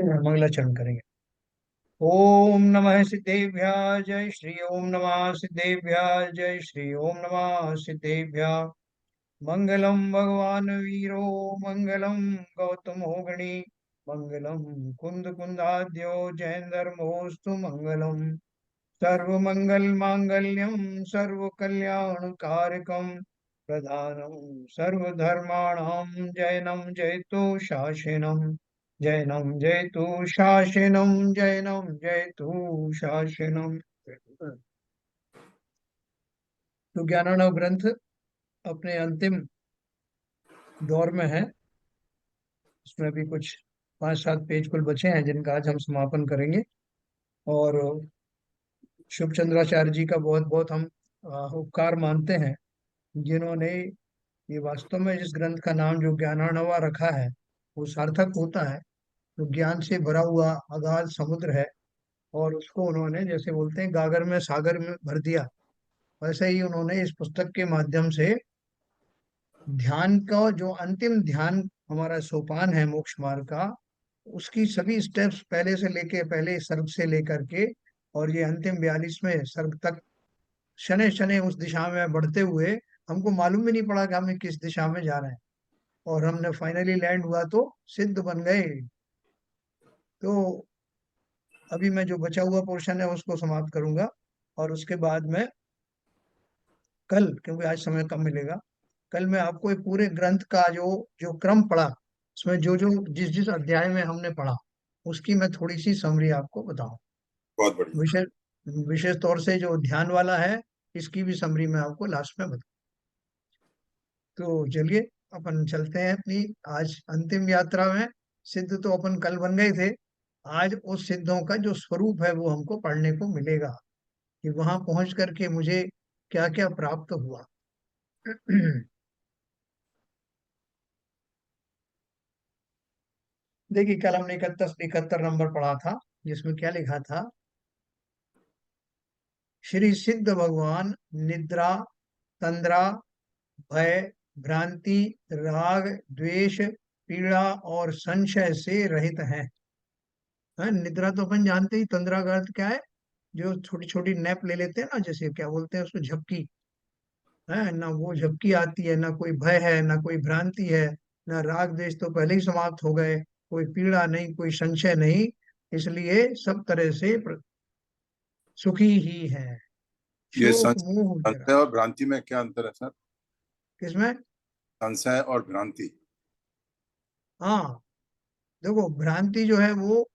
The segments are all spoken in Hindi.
मंगलाचरण करेंगे। ओम नमः सिद्धेभ्य जय श्री ओम नमः सिद्धेभ्य जय श्री ओम नमः सिद्धेभ्य। मंगलम भगवान वीरो मंगलम गौतमो गणी मंगलम कुंद कुंदाद्यो जयंदर्मोस्तु मंगलम। सर्वमंगल मांगल्यम सर्व कल्याण कारकम प्रधानम सर्वधर्माणाम जैनम जयतु शासनम जैनम जयतु शासनम जैनम जयतु शासनम। तो ज्ञानार्णव ग्रंथ अपने अंतिम दौर में है। इसमें अभी कुछ 5-7 पेज कुल बचे हैं जिनका आज हम समापन करेंगे। और शुभ चंद्राचार्य जी का बहुत बहुत हम उपकार मानते हैं, जिन्होंने ये वास्तव में जिस ग्रंथ का नाम जो ज्ञानार्णवा रखा है वो सार्थक होता है। तो ज्ञान से भरा हुआ अगाध समुद्र है, और उसको उन्होंने जैसे बोलते हैं गागर में सागर में भर दिया। वैसे ही उन्होंने इस पुस्तक के माध्यम से ध्यान का जो अंतिम ध्यान हमारा सोपान है मोक्ष मार्ग का, उसकी सभी स्टेप्स पहले से लेके पहले सर्ग से लेकर के और ये अंतिम 42वें सर्ग तक शनै शनै उस दिशा में बढ़ते हुए हमको मालूम भी नहीं पड़ा कि हमें किस दिशा में जा रहे हैं, और हमने फाइनली लैंड हुआ तो सिद्ध बन गए। तो अभी मैं जो बचा हुआ पोर्शन है उसको समाप्त करूंगा, और उसके बाद में कल, क्योंकि आज समय कम मिलेगा, कल मैं आपको ये पूरे ग्रंथ का जो जो क्रम पढ़ा, उसमें जो जो जिस जिस अध्याय में हमने पढ़ा उसकी मैं थोड़ी सी समरी आपको बताऊं। बहुत बढ़िया। विशेष विशेष तौर से जो ध्यान वाला है इसकी भी समरी मैं आपको लास्ट में बताऊं। तो चलिए अपन चलते हैं अपनी आज अंतिम यात्रा में। सिद्ध तो अपन कल बन गए थे, आज उस सिद्धों का जो स्वरूप है वो हमको पढ़ने को मिलेगा कि वहां पहुंच करके मुझे क्या क्या प्राप्त हुआ। देखिए, कल हमने 71 नंबर पढ़ा था, जिसमें क्या लिखा था। श्री सिद्ध भगवान निद्रा, तंद्रा, भय, भ्रांति, राग, द्वेष, पीड़ा और संशय से रहित हैं। निद्रा तो अपन जानते ही, तंद्रा का अर्थ क्या है, जो छोटी छोटी नैप ले लेते हैं ना, जैसे क्या बोलते हैं उसको, झपकी है ना, वो झपकी आती है। ना कोई भय है, ना कोई भ्रांति है, ना राग द्वेष तो पहले ही समाप्त हो गए, कोई पीड़ा नहीं, कोई संशय नहीं, इसलिए सब तरह से सुखी ही है। ये शोक मोह जरा, संशय और भ्रांति में क्या अंतर है सर? किसमें? संशय और भ्रांति। हाँ, देखो भ्रांति जो है वो,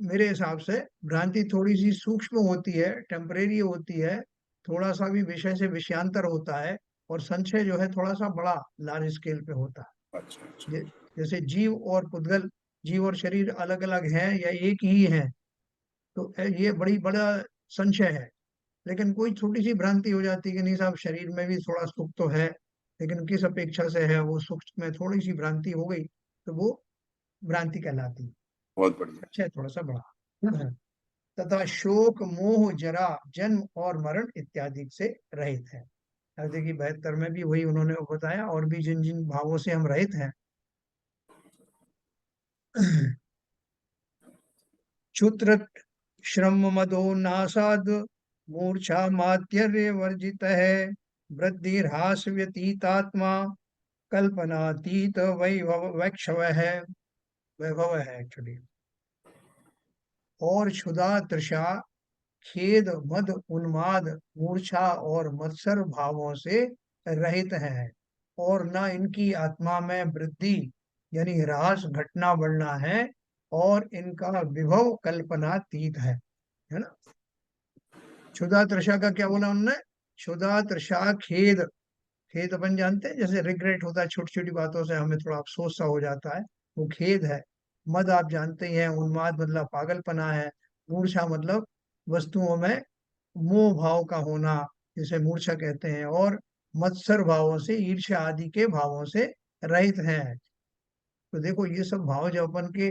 मेरे हिसाब से भ्रांति थोड़ी सी सूक्ष्म होती है, टेम्परेरी होती है, थोड़ा सा भी विषय से विषयांतर होता है। और संशय जो है थोड़ा सा बड़ा लार्ज स्केल पे होता अच्छा है। अच्छा। जैसे जीव और पुद्गल, जीव और शरीर अलग अलग हैं या एक ही है, तो ये बड़ी बड़ा संशय है। लेकिन कोई छोटी सी भ्रांति हो जाती है कि नहीं साहब, शरीर में भी थोड़ा सुख तो है, लेकिन किस अपेक्षा से है, वो सुख में थोड़ी सी भ्रांति हो गई, तो वो भ्रांति कहलाती है। बहुत बढ़िया। अच्छा है, थोड़ा सा बड़ा। तथा शोक मोह जरा जन्म और मरण इत्यादि से रहित है। अब देखिए 72 में भी वही उन्होंने बताया, और भी जिन जिन भावों से हम रहित हैं। क्षुत्र श्रम मदो नासाद मूर्छा मात्यर्य वर्जित है। वृद्धि ह्रास व्यतीतात्मा कल्पनातीत वैभव वैक्षव है, वैभव है एक्चुअली। और क्षुधा तृषा खेद मद उन्माद मूर्छा और मत्सर भावों से रहित है, और न इनकी आत्मा में वृद्धि यानी ह्रास घटना बढ़ना है, और इनका विभव कल्पनातीत है ना। क्षुधा तृषा का क्या बोला उन्होंने? क्षुधा तृषा खेद, खेद अपन जानते हैं, जैसे रिग्रेट होता है, छोटी छोटी बातों से हमें थोड़ा अफसोस सा हो जाता है, वो खेद है। मद आप जानते ही हैं, उन्माद मतलब पागलपना है। मूर्छा मतलब वस्तुओं में मोह भाव का होना, जिसे मूर्छा कहते हैं। और मत्सर भावों से, ईर्ष्या आदि के भावों से रहित है। तो देखो ये सब भाव जब अपन के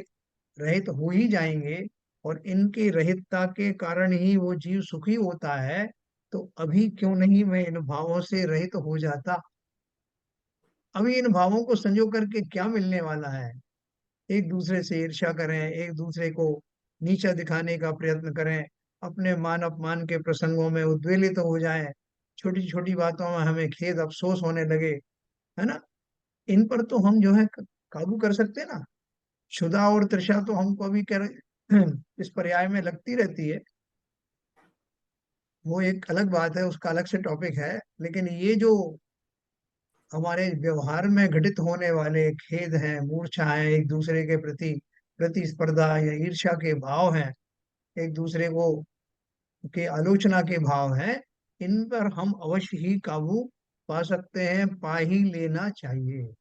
रहित हो ही जाएंगे, और इनकी रहितता के कारण ही वो जीव सुखी होता है, तो अभी क्यों नहीं मैं इन भावों से रहित हो जाता। अभी इन भावों को संजो करके क्या मिलने वाला है? एक दूसरे से ईर्ष्या करें, एक दूसरे को नीचा दिखाने का प्रयत्न करें, अपने मान अपमान के प्रसंगों में उद्वेलित हो जाएं, छोटी छोटी बातों में हमें खेद अफसोस होने लगे, है ना। इन पर तो हम जो है काबू कर सकते हैं ना। क्षुधा और तृषा तो हमको अभी कर इस पर्याय में लगती रहती है, वो एक अलग बात है, उसका अलग से टॉपिक है। लेकिन ये जो हमारे व्यवहार में घटित होने वाले खेद हैं, मूर्छा है, एक दूसरे के प्रति प्रतिस्पर्धा या ईर्ष्या के भाव हैं, एक दूसरे को के आलोचना के भाव हैं, इन पर हम अवश्य ही काबू पा सकते हैं, पा ही लेना चाहिए।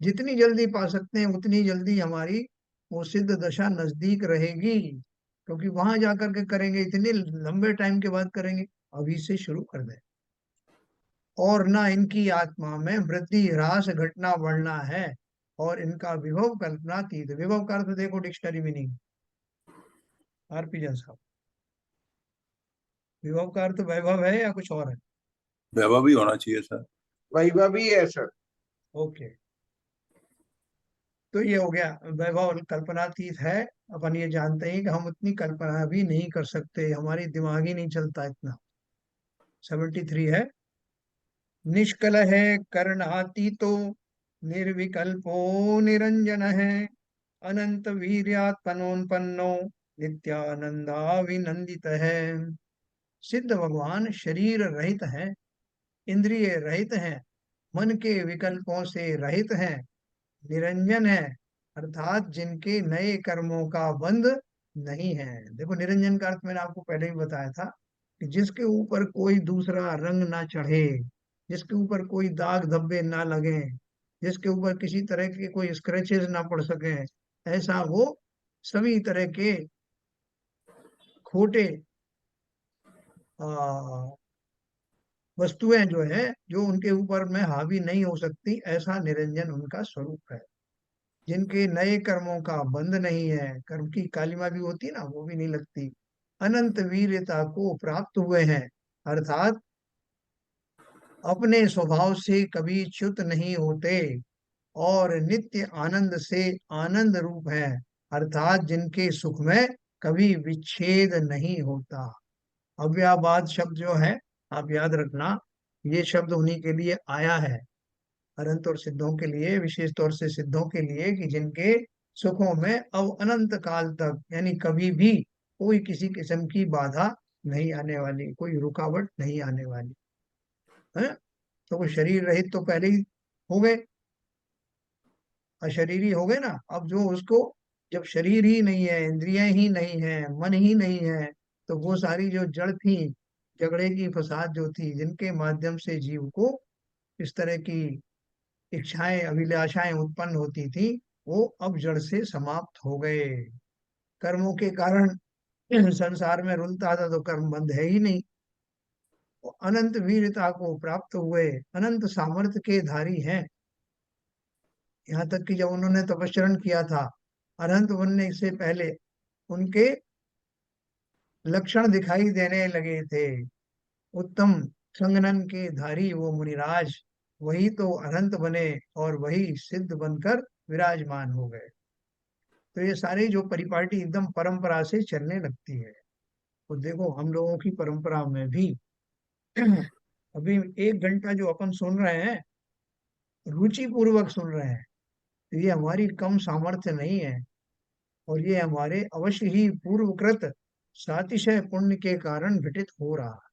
जितनी जल्दी पा सकते हैं उतनी जल्दी हमारी वो सिद्ध दशा नजदीक रहेगी, क्योंकि वहां जाकर के करेंगे, इतने लंबे टाइम के बाद करेंगे, अभी से शुरू कर दें। और ना इनकी आत्मा में वृद्धि ह्रास घटना बढ़ना है, और इनका विभव कल्पनातीत। विभव का अर्थ देखो डिक्शनरी मीनिंग, आरपी साहब। विभव का अर्थ वैभव है या कुछ और है? वैभव भी होना चाहिए सर। वैभवी है सर। ओके, तो ये हो गया वैभव कल्पनातीत है। अपन ये जानते हैं कि हम उतनी कल्पना भी नहीं कर सकते, हमारी दिमाग ही नहीं चलता इतना। 73 है। निष्कल है कर्णातीतो, निर्विकल्पो निरंजन है, अनंत वीर्यात्मनोन्पन्नो, नित्यानंदाविनंदित है। सिद्ध भगवान शरीर रहित है, इंद्रिय रहित हैं, मन के विकल्पों से रहित हैं, निरंजन है, अर्थात जिनके नए कर्मों का बंध नहीं है। देखो निरंजन का अर्थ मैंने आपको पहले ही बताया था, कि जिसके ऊपर कोई दूसरा रंग ना चढ़े, जिसके ऊपर कोई दाग धब्बे ना लगे, जिसके ऊपर किसी तरह के कोई स्क्रैचेस ना पड़ सके, ऐसा वो सभी तरह के खोटे आ, वस्तुएं जो है, जो उनके ऊपर में हावी नहीं हो सकती, ऐसा निरंजन उनका स्वरूप है। जिनके नए कर्मों का बंध नहीं है, कर्म की कालिमा भी होती है ना, वो भी नहीं लगती, अनंत वीरता को प्राप्त हुए हैं, अर्थात अपने स्वभाव से कभी च्युत नहीं होते, और नित्य आनंद से आनंद रूप है, अर्थात जिनके सुख में कभी विच्छेद नहीं होता। अव्ययवाद शब्द जो है, आप याद रखना, ये शब्द उन्हीं के लिए आया है, अनंत और सिद्धों के लिए, विशेष तौर से सिद्धों के लिए, कि जिनके सुखों में अब अनंत काल तक, यानी कभी भी कोई किसी किस्म की बाधा नहीं आने वाली, कोई रुकावट नहीं आने वाली है। तो वो शरीर रहित तो पहले ही हो गए, अशरीरी हो गए ना। अब जो उसको, जब शरीर ही नहीं है, इंद्रियां ही नहीं है, मन ही नहीं है, तो वो सारी जो जड़ थी, झगड़े की फसाद जो थी, जिनके माध्यम से जीव को इस तरह की इच्छाएं अभिलाषाएं उत्पन्न होती थी, वो अब जड़ से समाप्त हो गए। कर्मों के कारण संसार में रुलता था, तो कर्म बंध है ही नहीं। वो अनंत वीरता को प्राप्त हुए, अनंत सामर्थ्य के धारी हैं। यहाँ तक कि जब उन्होंने तपस्चरण किया था, अनंत बनने से पहले उनके लक्षण दिखाई देने लगे थे। उत्तम संगनन के धारी वो मुनिराज, वही तो अनंत बने, और वही सिद्ध बनकर विराजमान हो गए। तो ये सारी जो परिपाटी एकदम परंपरा से चलने लगती है। तो देखो हम लोगों की परंपरा में भी अभी 1 घंटा जो अपन सुन रहे हैं, रुचि पूर्वक सुन रहे हैं, तो ये हमारी कम सामर्थ्य नहीं है, और ये हमारे अवश्य ही पूर्वकृत सातिशय पुण्य के कारण घटित हो रहा है।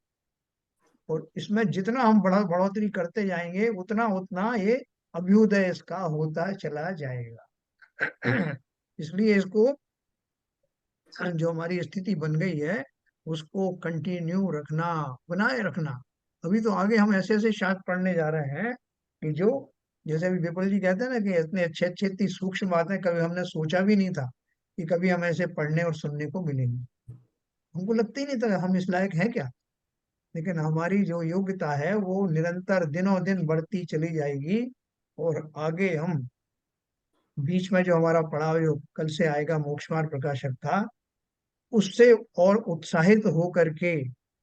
और इसमें जितना हम बढ़ोतरी करते जाएंगे, उतना उतना ये अभ्युदय इसका होता चला जाएगा। इसलिए इसको, जो हमारी स्थिति बन गई है, उसको कंटिन्यू रखना, बनाए रखना। अभी तो आगे हम ऐसे ऐसे शास्त्र पढ़ने जा रहे हैं, कि जो, जैसे अभी विपुल जी कहते हैं ना, कि इतने अच्छे अच्छे, इतनी सूक्ष्म बातें कभी हमने सोचा भी नहीं था कि कभी हम ऐसे पढ़ने और सुनने को मिलेंगे। हमको लगता ही नहीं था हम इस लायक हैं क्या। लेकिन हमारी जो योग्यता है वो निरंतर दिनों दिन बढ़ती चली जाएगी, और आगे हम, बीच में जो हमारा पड़ाव जो कल से आएगा, मोक्ष मार्ग प्रकाशक था, उससे और उत्साहित हो करके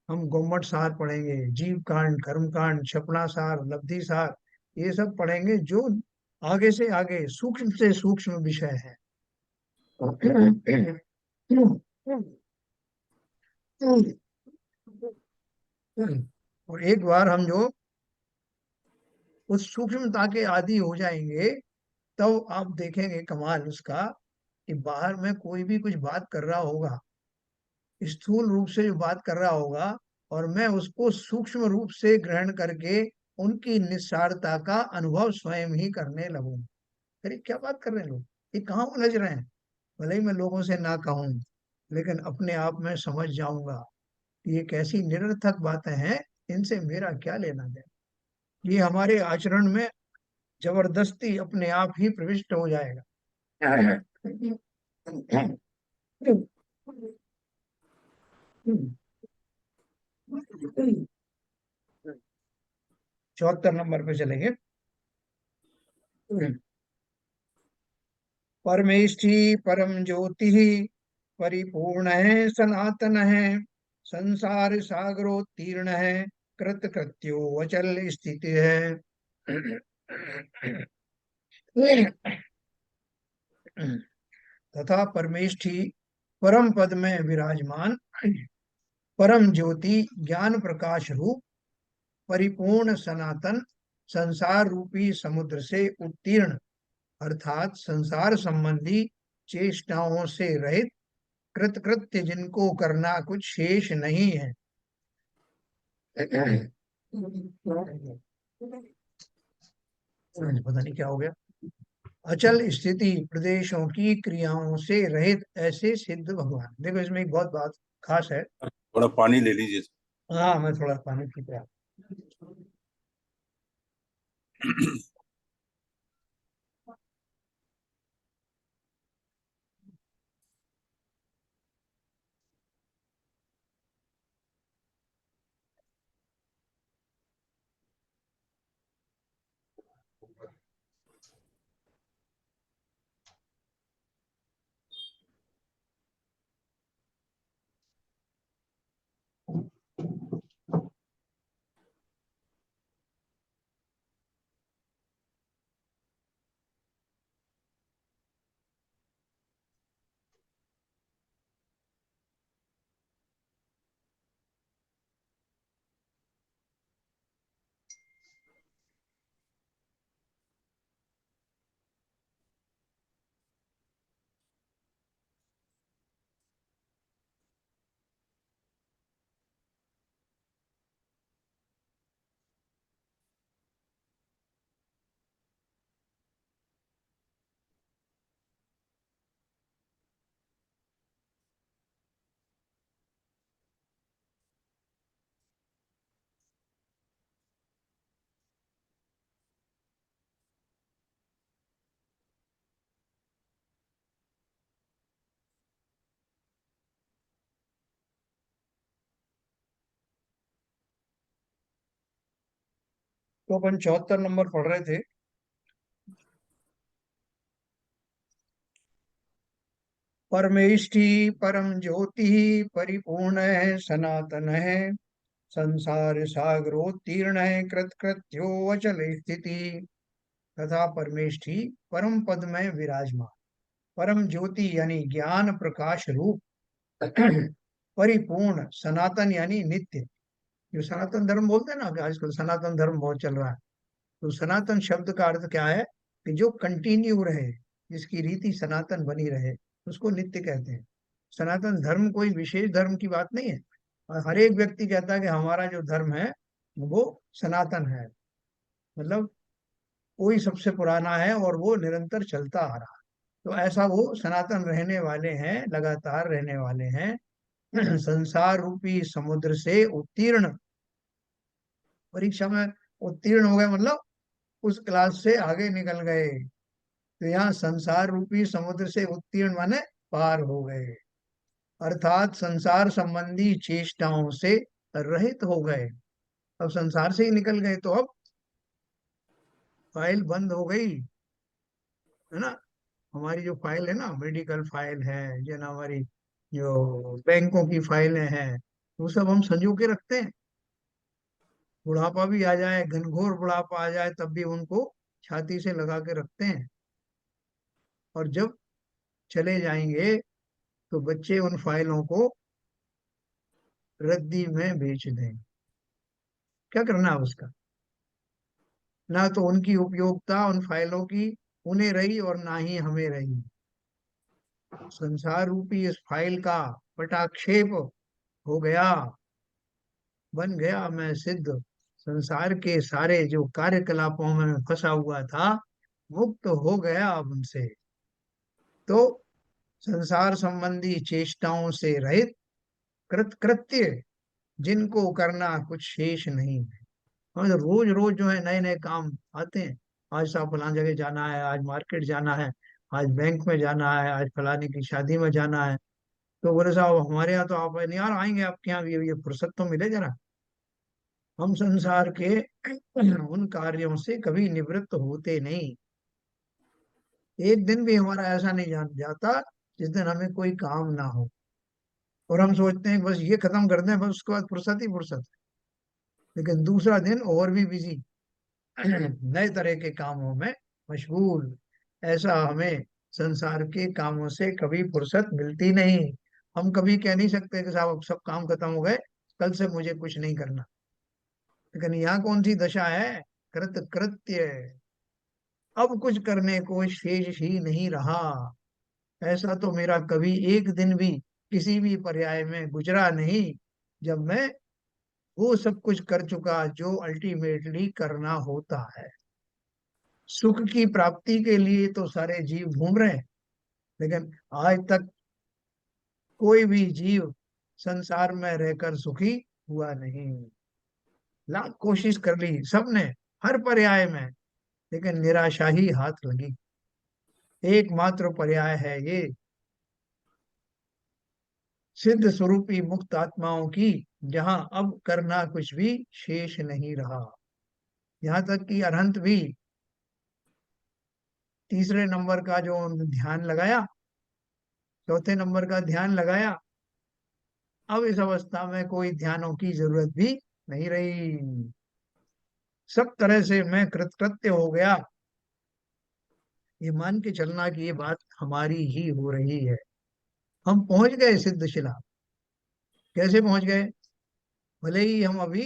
हम गोमट सार पढ़ेंगे, जीव कांड, कर्म कांड, क्षपणा सार, लब्धि सार, ये सब पढ़ेंगे, जो आगे से आगे सूक्ष्म से सूक्ष्म विषय है। और एक बार हम जो उस सूक्ष्मता के आदी हो जाएंगे, तब आप देखेंगे कमाल उसका, कि बाहर में कोई भी कुछ बात कर रहा होगा, स्थूल रूप से जो बात कर रहा होगा, और मैं उसको सूक्ष्म रूप से ग्रहण करके उनकी निस्सारता का अनुभव स्वयं ही करने लगूंगा। अरे क्या बात कर रहे हैं लोग, ये कहाँ उलझ रहे हैं। भले ही मैं लोगों से ना कहूं, लेकिन अपने आप में समझ जाऊंगा कि ये कैसी निरर्थक बातें हैं, इनसे मेरा क्या लेना देना। ये हमारे आचरण में जबरदस्ती अपने आप ही प्रविष्ट हो जाएगा। 74 नंबर पे चलेंगे। परमेष्ठी परम ज्योति परिपूर्ण है, सनातन है, संसार सागरोत्तीर्ण है, कृत कृत्यो अचल स्थिति है। तथा परमेष्ठी परम पद में विराजमान, परम ज्योति ज्ञान प्रकाश रूप, परिपूर्ण सनातन, संसार रूपी समुद्र से उत्तीर्ण, अर्थात संसार संबंधी चेष्टाओं से रहित, कृतकृत्य जिनको करना कुछ शेष नहीं है। पता नहीं क्या हो गया। अचल स्थिति प्रदेशों की क्रियाओं से रहित ऐसे सिद्ध भगवान। देखो इसमें एक बहुत बात खास है। थोड़ा पानी ले लीजिए। हाँ, मैं थोड़ा पानी पी रहा। तो अपन 74 नंबर पढ़ रहे थे। परमेष्ठी परम ज्योति परिपूर्ण है, सनातन है, संसार सागरोत्तीर्ण है, कृत कृत्यो अचल स्थिति। तथा परमेष्ठी परम पद में विराजमान, परम ज्योति यानी ज्ञान प्रकाश रूप, परिपूर्ण सनातन यानी नित्य। जो सनातन धर्म बोलते हैं ना, कि आजकल सनातन धर्म बहुत चल रहा है, तो सनातन शब्द का अर्थ क्या है, कि जो कंटिन्यू रहे, जिसकी रीति सनातन बनी रहे, उसको नित्य कहते हैं। सनातन धर्म कोई विशेष धर्म की बात नहीं है, और हर एक व्यक्ति कहता है कि हमारा जो धर्म है वो सनातन है। मतलब कोई सबसे पुराना है और वो निरंतर चलता आ रहा है। तो ऐसा वो सनातन रहने वाले हैं, लगातार रहने वाले हैं। संसार रूपी समुद्र से उत्तीर्ण, परीक्षा में उत्तीर्ण हो गए, मतलब उस क्लास से आगे निकल गए। तो यहाँ संसार रूपी समुद्र से उत्तीर्ण माने पार हो गए, अर्थात संसार संबंधी चेष्टाओं से रहित हो गए। अब संसार से ही निकल गए, तो अब फाइल बंद हो गई, है ना। हमारी जो फाइल है ना, मेडिकल फाइल है, जो ना हमारी जो बैंकों की फाइलें हैं, वो सब हम संजो के रखते हैं। बुढ़ापा भी आ जाए, घनघोर बुढ़ापा आ जाए, तब भी उनको छाती से लगा के रखते हैं, और जब चले जाएंगे तो बच्चे उन फाइलों को रद्दी में बेच दें। क्या करना है उसका? ना तो उनकी उपयोगिता उन फाइलों की उन्हें रही और ना ही हमें रही। संसार रूपी इस फाइल का पटाक्षेप हो गया, बन गया मैं सिद्ध। संसार के सारे जो कार्यकलापों में मैं फंसा हुआ था, मुक्त हो गया अब उनसे। तो संसार संबंधी चेष्टाओं से रहित कृत्य जिनको करना कुछ शेष नहीं है। हमें तो रोज रोज जो है नए नए काम आते हैं। आज साहब फलान जगह जाना है, आज मार्केट जाना है, आज बैंक में जाना है, आज फलाने की शादी में जाना है। तो बोले साहब हमारे यहाँ तो आप नहीं यार, आएंगे आपके यहाँ भी, ये फुर्सत तो मिले जरा। हम संसार के उन कार्यों से कभी निवृत्त होते नहीं। एक दिन भी हमारा ऐसा नहीं जाता जिस दिन हमें कोई काम ना हो, और हम सोचते हैं कि बस ये खत्म कर दें, बस उसके बाद फुर्सत ही फुर्सत। लेकिन दूसरा दिन और भी बिजी, नए तरह के कामों में मशगूल। ऐसा हमें संसार के कामों से कभी फुर्सत मिलती नहीं। हम कभी कह नहीं सकते कि साहब अब सब काम खत्म हो गए, कल से मुझे कुछ नहीं करना। लेकिन यहाँ कौन सी दशा है? कृत कृत्य। अब कुछ करने को शेष ही नहीं रहा। ऐसा तो मेरा कभी एक दिन भी किसी भी पर्याय में गुजरा नहीं जब मैं वो सब कुछ कर चुका जो अल्टीमेटली करना होता है। सुख की प्राप्ति के लिए तो सारे जीव घूम रहे हैं, लेकिन आज तक कोई भी जीव संसार में रहकर सुखी हुआ नहीं। लाख कोशिश कर ली सबने, हर पर्याय में, लेकिन निराशा ही हाथ लगी। एकमात्र पर्याय है ये सिद्ध स्वरूपी मुक्त आत्माओं की, जहां अब करना कुछ भी शेष नहीं रहा। यहाँ तक कि अरहंत भी तीसरे नंबर का जो ध्यान लगाया, चौथे नंबर का ध्यान लगाया, अब इस अवस्था में कोई ध्यानों की जरूरत भी नहीं रही। सब तरह से मैं कृतकृत्य हो गया। ये मान के चलना कि ये बात हमारी ही हो रही है। हम पहुंच गए सिद्धशिला। कैसे पहुंच गए? भले ही हम अभी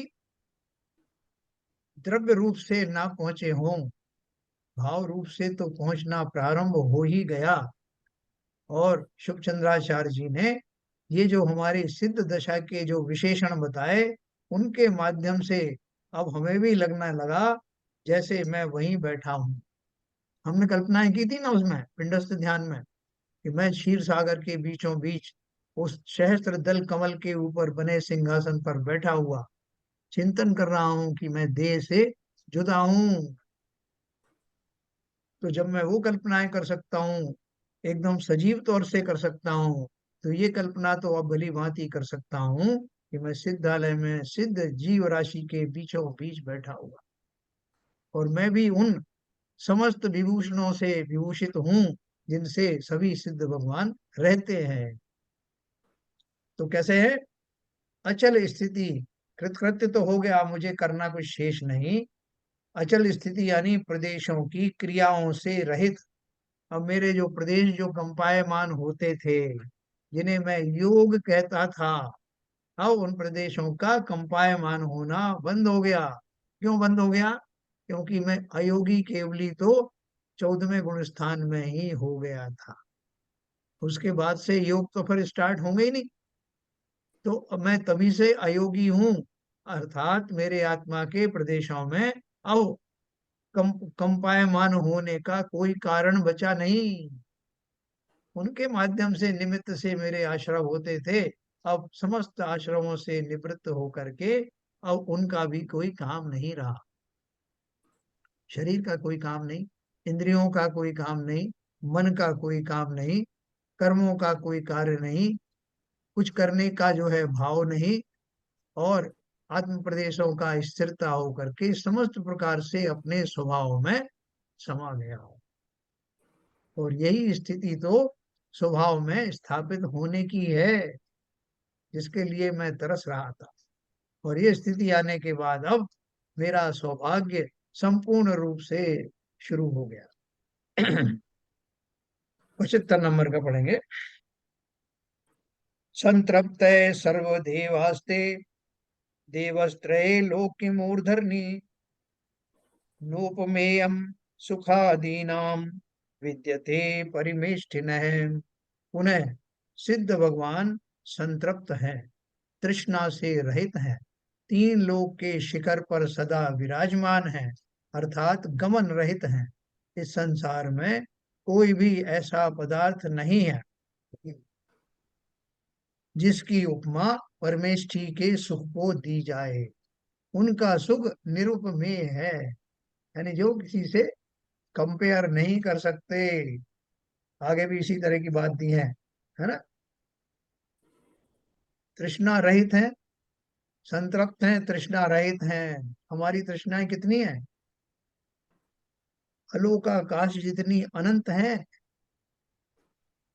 द्रव्य रूप से ना पहुंचे हों, भाव रूप से तो पहुंचना प्रारंभ हो ही गया। और शुभ चंद्राचार्य जी ने ये जो हमारे सिद्ध दशा के जो विशेषण बताए, उनके माध्यम से अब हमें भी लगने लगा जैसे मैं वहीं बैठा हूं। हमने कल्पनाएं की थी ना उसमें पिंडस्थ ध्यान में, कि मैं क्षीर सागर के बीचों बीच उस सहस्त्र दल कमल के ऊपर बने सिंहासन पर बैठा हुआ चिंतन कर रहा हूं कि मैं देह से जुदा हूं। तो जब मैं वो कल्पनाएं कर सकता हूँ, एकदम सजीव तौर से कर सकता हूँ, तो ये कल्पना तो अब भली भांति कर सकता हूँ कि मैं सिद्धालय में सिद्ध जीव राशि के बीचों बीच बैठा हुआ, और मैं भी उन समस्त विभूषणों से विभूषित हूँ जिनसे सभी सिद्ध भगवान रहते हैं। तो कैसे है? अचल स्थिति। कृतकृत्य तो हो गया, मुझे करना कुछ शेष नहीं। अचल स्थिति यानी प्रदेशों की क्रियाओं से रहित। अब मेरे जो प्रदेश जो कंपायमान होते थे, जिन्हें मैं योग कहता था, अब उन प्रदेशों का कंपायमान होना बंद हो गया। क्यों बंद हो गया? क्योंकि मैं अयोगी केवली तो 14वें गुण स्थान में ही हो गया था। उसके बाद से योग तो फिर स्टार्ट होंगे ही नहीं। तो अब मैं तभी से अयोगी हूं, अर्थात मेरे आत्मा के प्रदेशों में अब कंपायमान होने का कोई कारण बचा नहीं। उनके माध्यम से निमित्त से मेरे आश्रम होते थे, अब समस्त आश्रमों से निवृत्त होकर के अब उनका भी कोई काम नहीं रहा। शरीर का कोई काम नहीं, इंद्रियों का कोई काम नहीं, मन का कोई काम नहीं, कर्मों का कोई कार्य नहीं, कुछ करने का जो है भाव नहीं, और आत्म प्रदेशों का स्थिरता होकर के समस्त प्रकार से अपने स्वभाव में समा गया हो। और यही स्थिति तो स्वभाव में स्थापित होने की है, जिसके लिए मैं तरस रहा था। और ये स्थिति आने के बाद अब मेरा सौभाग्य संपूर्ण रूप से शुरू हो गया। 75 नंबर का पढ़ेंगे। संतृप्त सर्वदेवास्ते देवस्त्रये लोकिमूर्धनि नोपमेयम सुखादीनाम विद्यते परिमेष्ठिनः। पुनः सिद्ध भगवान संतृप्त हैं, तृष्णा से रहित हैं, तीन लोक के शिखर पर सदा विराजमान हैं, अर्थात गमन रहित हैं। इस संसार में कोई भी ऐसा पदार्थ नहीं है जिसकी उपमा परमेष्ठी के सुख को दी जाए। उनका सुख निरुपमेय है, यानी जो किसी से कंपेयर नहीं कर सकते। आगे भी इसी तरह की बात दी है ना। तृष्णा रहित है, संतृप्त हैं, तृष्णा रहित हैं। हमारी तृष्णाएं कितनी है? अलोकाकाश जितनी अनंत है।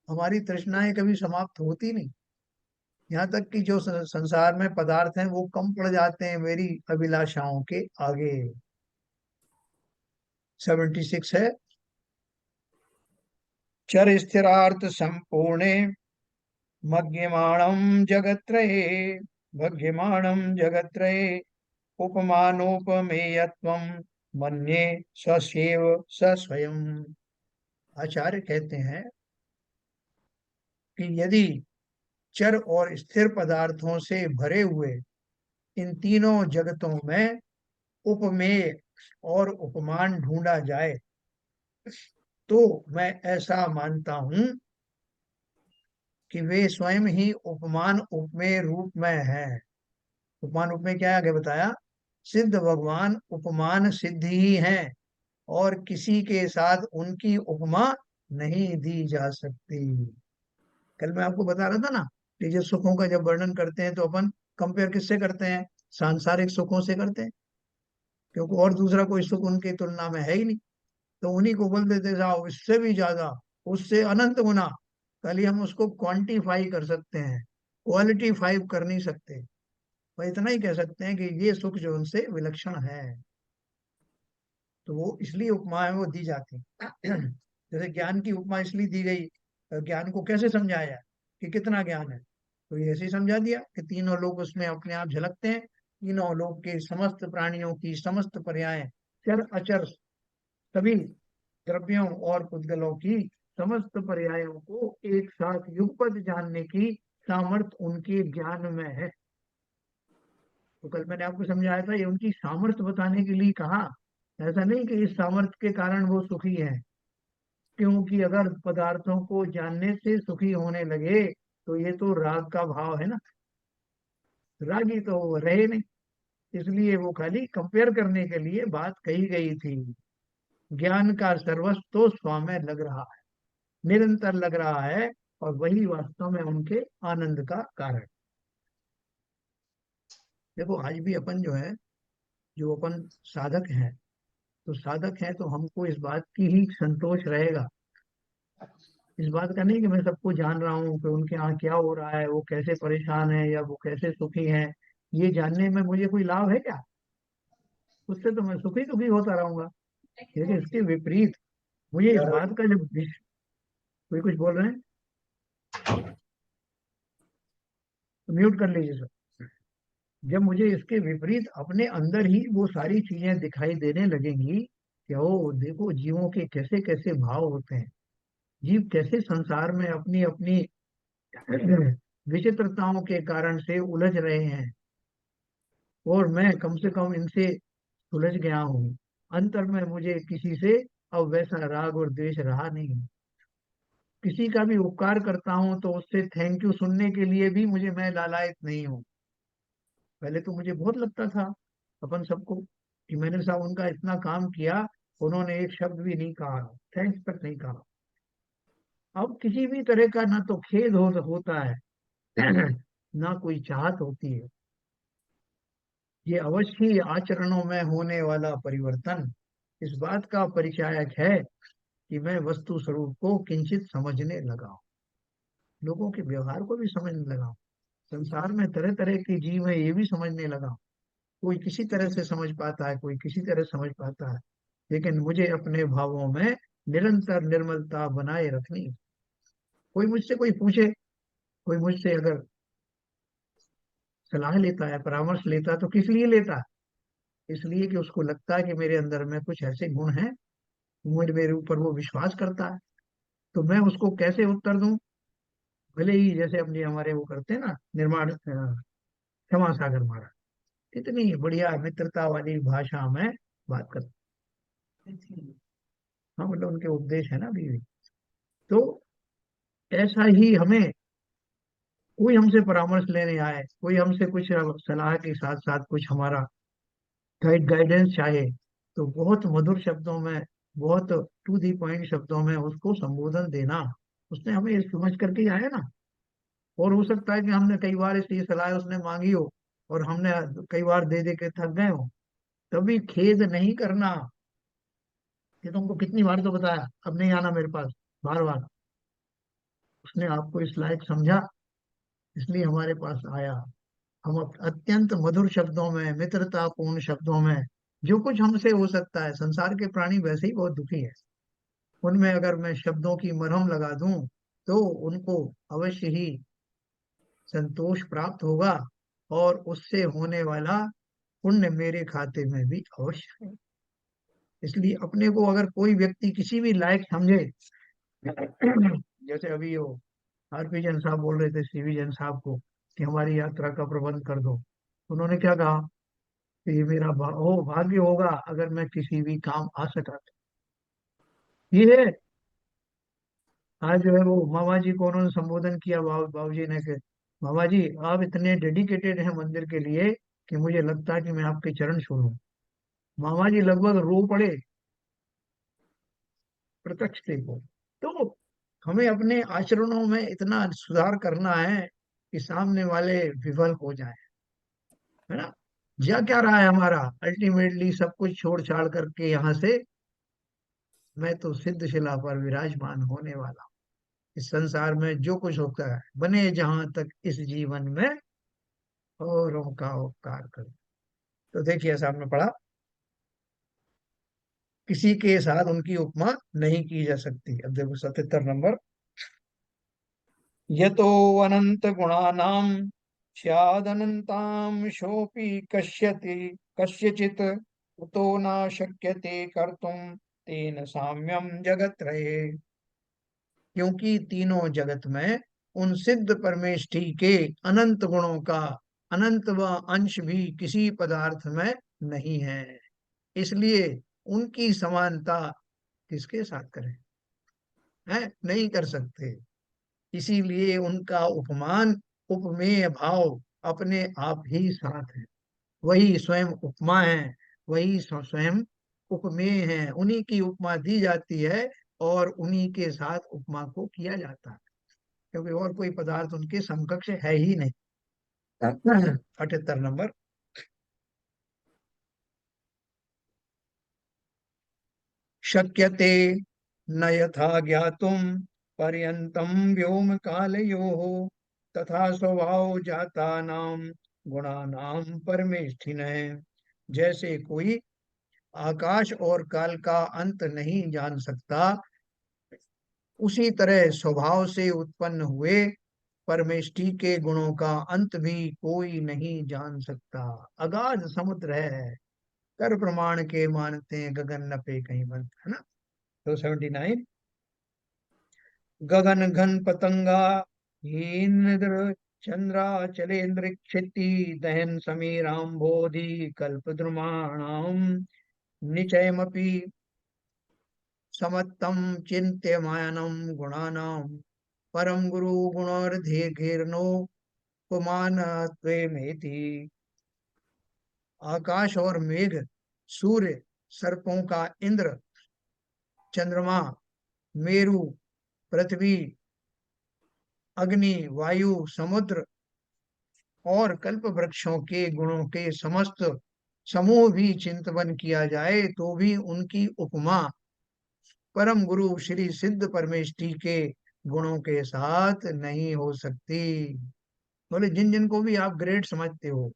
हमारी तृष्णाएं कभी समाप्त होती नहीं। यहाँ तक कि जो संसार में पदार्थ हैं वो कम पड़ जाते हैं मेरी अभिलाषाओं के आगे। 76 है। चर स्थिरार्थ संपूर्णे मध्यमाणम जगत्रये भग्यमाणम जगत्रये उपमानोपमेयत्वम मन्ये स्वस्यैव स स्वयं। आचार्य कहते हैं कि यदि चर और स्थिर पदार्थों से भरे हुए इन तीनों जगतों में उपमेय और उपमान ढूंढा जाए तो मैं ऐसा मानता हूं कि वे स्वयं ही उपमान उपमेय रूप में है। उपमान उपमेय क्या है आगे बताया। सिद्ध भगवान उपमान सिद्ध ही हैं और किसी के साथ उनकी उपमा नहीं दी जा सकती। कल मैं आपको बता रहा था ना कि जो सुखों का जब वर्णन करते हैं तो अपन कंपेयर किससे करते हैं? सांसारिक सुखों से करते हैं, क्योंकि और दूसरा कोई सुख उनकी तुलना में है ही नहीं। तो उन्हीं को बोल देते जाओ इससे भी ज्यादा, उससे अनंत गुना। खाली हम उसको क्वांटिफाई कर सकते हैं, क्वालिटीफाई कर नहीं सकते। वह इतना ही कह सकते हैं कि ये सुख जो उनसे विलक्षण है। तो वो इसलिए उपमाएं वो दी जाती हैं। जैसे ज्ञान की उपमा इसलिए दी गई, ज्ञान को कैसे समझाया कि कितना ज्ञान है, तो ये ऐसे ही समझा दिया कि तीनों लोग उसमें अपने आप झलकते हैं। तीनों लोग के समस्त प्राणियों की समस्त पर्याय, चर अचर सभी द्रव्यों और पुद्गलों की समस्त पर्यायों को एक साथ युगपत जानने की सामर्थ्य उनके ज्ञान में है। तो कल मैंने आपको समझाया था, ये उनकी सामर्थ्य बताने के लिए कहा। ऐसा नहीं कि इस सामर्थ्य के कारण वो सुखी है, क्योंकि अगर पदार्थों को जानने से सुखी होने लगे तो ये तो राग का भाव है ना। रागी तो वो रहे नहीं, इसलिए वो खाली कंपेयर करने के लिए बात कही गई थी। ज्ञान का सर्वस्व तो स्वामी लग रहा है, निरंतर लग रहा है, और वही वास्तव में उनके आनंद का कारण। देखो आज भी अपन जो है, जो अपन साधक हैं, तो साधक हैं तो हमको इस बात की ही संतोष रहेगा। इस बात का नहीं कि मैं सबको जान रहा हूँ कि उनके यहाँ क्या हो रहा है, वो कैसे परेशान है या वो कैसे सुखी हैं। ये जानने में मुझे कोई लाभ है क्या? उससे तो मैं सुखी दुखी होता रहूंगा। लेकिन इसके विपरीत मुझे इस बात का जब कोई कुछ बोल रहे हैं तो म्यूट कर लीजिए सर। जब मुझे इसके विपरीत अपने अंदर ही वो सारी चीजें दिखाई देने लगेंगी कि ओ देखो जीवों के कैसे कैसे भाव होते हैं, जीव कैसे संसार में अपनी अपनी विचित्रताओं के कारण से उलझ रहे हैं, और मैं कम से कम इनसे सुलझ गया हूँ। अंतर में मुझे किसी से अब वैसा राग और द्वेष रहा नहीं। किसी का भी उपकार करता हूँ तो उससे थैंक यू सुनने के लिए भी मुझे मैं लालायत नहीं हूँ। पहले तो मुझे बहुत लगता था अपन सबको कि मैंने साहब उनका इतना काम किया, उन्होंने एक शब्द भी नहीं कहा, थैंक्स तक नहीं कहा। अब किसी भी तरह का ना तो खेद होता है ना कोई चाहत होती है। ये अवश्य ही आचरणों में होने वाला परिवर्तन इस बात का परिचायक है कि मैं वस्तु स्वरूप को किंचित समझने लगा हूं, लोगों के व्यवहार को भी समझने लगा हूं, संसार में तरह तरह के जीव है ये भी समझने लगा हूं। कोई किसी तरह से समझ पाता है, कोई किसी तरह समझ पाता है। लेकिन मुझे अपने भावों में निरंतर निर्मलता बनाए रखनी है। कोई मुझसे कोई पूछे, कोई मुझसे अगर सलाह लेता है, परामर्श लेता है, तो किस लिए लेता है? इसलिए कि उसको लगता है कि मेरे अंदर में कुछ ऐसे गुण हैं, मुझे मेरे ऊपर वो विश्वास करता है। तो मैं उसको कैसे उत्तर दूं? भले ही जैसे अपने हमारे वो करते हैं ना, निर्माण क्षमा सागर महाराज इतनी बढ़िया मित्रता वाली भाषा में बात करते हैं। हाँ, मतलब उनके उपदेश है ना अभी भी। तो ऐसा ही हमें, कोई हमसे परामर्श लेने आए, कोई हमसे कुछ सलाह के साथ साथ कुछ हमारा गाइडेंस चाहे, तो बहुत मधुर शब्दों में, बहुत टू दी पॉइंट शब्दों में उसको संबोधन देना। उसने हमें ये समझ करके ही आया ना। और हो सकता है कि हमने कई बार इसलिए सलाह उसने मांगी हो और हमने कई बार दे दे के थक गए हो, तभी खेद नहीं करना। ये तुमको कितनी बार तो बताया, अब नहीं आना मेरे पास बार बार। उसने आपको इस लायक समझा, इसलिए हमारे पास आया। हम अत्यंत मधुर शब्दों में, मित्रतापूर्ण शब्दों में, जो कुछ हमसे हो सकता है, संसार के प्राणी वैसे ही बहुत दुखी है, उनमें अगर मैं शब्दों की मरहम लगा दूं तो उनको अवश्य ही संतोष प्राप्त होगा, और उससे होने वाला पुण्य मेरे खाते में भी अवश्य है। इसलिए अपने को अगर कोई व्यक्ति किसी भी लायक समझे, जैसे अभी वो आरपी जैन साहब बोल रहे थे सीवी जैन साहब को कि हमारी यात्रा का प्रबंध कर दो, उन्होंने क्या कहा कि ये मेरा भाग्य होगा अगर मैं किसी भी काम आ सका तो। ये है। आज जो है वो मामा जी को उन्होंने संबोधन किया, बाबू जी ने के, मामा जी आप इतने डेडिकेटेड हैं मंदिर के लिए कि मुझे लगता है कि मैं आपके चरण छू लूं। मामा जी लगभग रो पड़े, प्रत्यक्ष देखो। तो हमें अपने आचरणों में इतना सुधार करना है कि सामने वाले विफल हो जाए, है ना। जा क्या रहा है हमारा, अल्टीमेटली सब कुछ छोड़ छाड़ करके यहाँ से मैं तो सिद्ध शिला पर विराजमान होने वाला हूँ। इस संसार में जो कुछ होता है, बने जहां तक इस जीवन में औरों का उपकार कर। तो देखिए ऐसा आपने पढ़ा, किसी के साथ उनकी उपमा नहीं की जा सकती। अब देखो 77 नंबर। यतो अनंत गुणानाम स्यादनंताम शोपि कश्यति कस्यचित् उतो न शक्यते कर्तुम तेन साम्यम जगत रहे। क्योंकि तीनों जगत में उन सिद्ध परमेष्ठि के अनंत गुणों का अनंत व अंश भी किसी पदार्थ में नहीं है, इसलिए उनकी समानता किसके साथ करें, है नहीं कर सकते। इसीलिए उनका उपमान, उपमेय भाव अपने आप ही साथ है। वही स्वयं उपमा है, वही स्वयं उपमेय है। उन्हीं की उपमा दी जाती है और उन्हीं के साथ उपमा को किया जाता है, क्योंकि और कोई पदार्थ उनके समकक्ष है ही नहीं। 78 नंबर। शक्यते न यथा ज्ञातुम पर्यंतम व्योम कालयोः तथा स्वभाव जाता नाम गुणानाम परमेष्ठिन। जैसे कोई आकाश और काल का अंत नहीं जान सकता, उसी तरह स्वभाव से उत्पन्न हुए परमेष्ठि के गुणों का अंत भी कोई नहीं जान सकता। अगाध समुद्र है, कर प्रमाण के मानते गगन न पे कहीं बंद, है ना। तो 79। गगन घन पतंगा इंद्र चंद्रा चलेन्द्र क्षिति दहन समीरांबोधि कल्प द्रुमाणाम निचयमपि समत्तम चिन्त्यमानम गुणानाम परम गुरु गुणोर्धीर्नो पुमान त्वेमेति। आकाश और मेघ, सूर्य, सर्पों का इंद्र, चंद्रमा, मेरु, पृथ्वी, अग्नि, वायु, समुद्र और कल्प वृक्षों के गुणों के समस्त समूह भी चिंतन किया जाए तो भी उनकी उपमा परम गुरु श्री सिद्ध परमेष्ठि के गुणों के साथ नहीं हो सकती। बोले जिन जिन को भी आप ग्रेट समझते हो,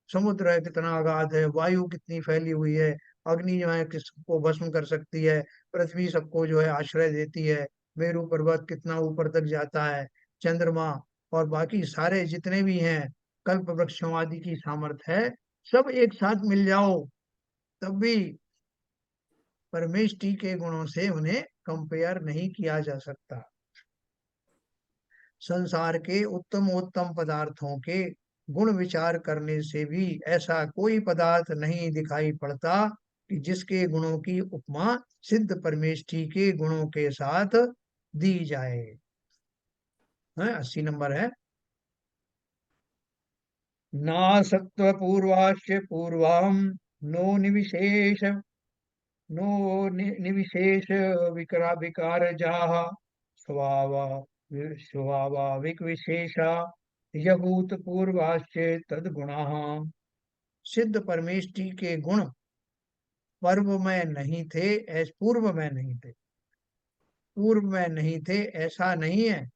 समुद्र है कितना अगाध है, वायु कितनी फैली हुई है, अग्नि जो है किसको भस्म कर सकती है, पृथ्वी सबको जो है आश्रय देती है, मेरू पर्वत कितना ऊपर तक जाता है, चंद्रमा और बाकी सारे जितने भी हैं कल्प वृक्षों आदि की सामर्थ्य है, सब एक साथ मिल जाओ तब भी परमेष्टि के गुणों से उन्हें कंपेयर नहीं किया जा सकता। संसार के उत्तमोत्तम पदार्थों के गुण विचार करने से भी ऐसा कोई पदार्थ नहीं दिखाई पड़ता कि जिसके गुणों की उपमा सिद्ध परमेष्टि के गुणों के साथ दी जाए। 80 नंबर है। ना सत्व पूर्वाश्च पूर्वम नो निविशेष नो निविशेष विकार जाह स्वाभाविक विशेषा यभूत पूर्वाश्च तद गुणा। सिद्ध परमेष्टि के गुण पूर्व में नहीं थे, पूर्व में नहीं थे, पूर्व में नहीं थे ऐसा नहीं है,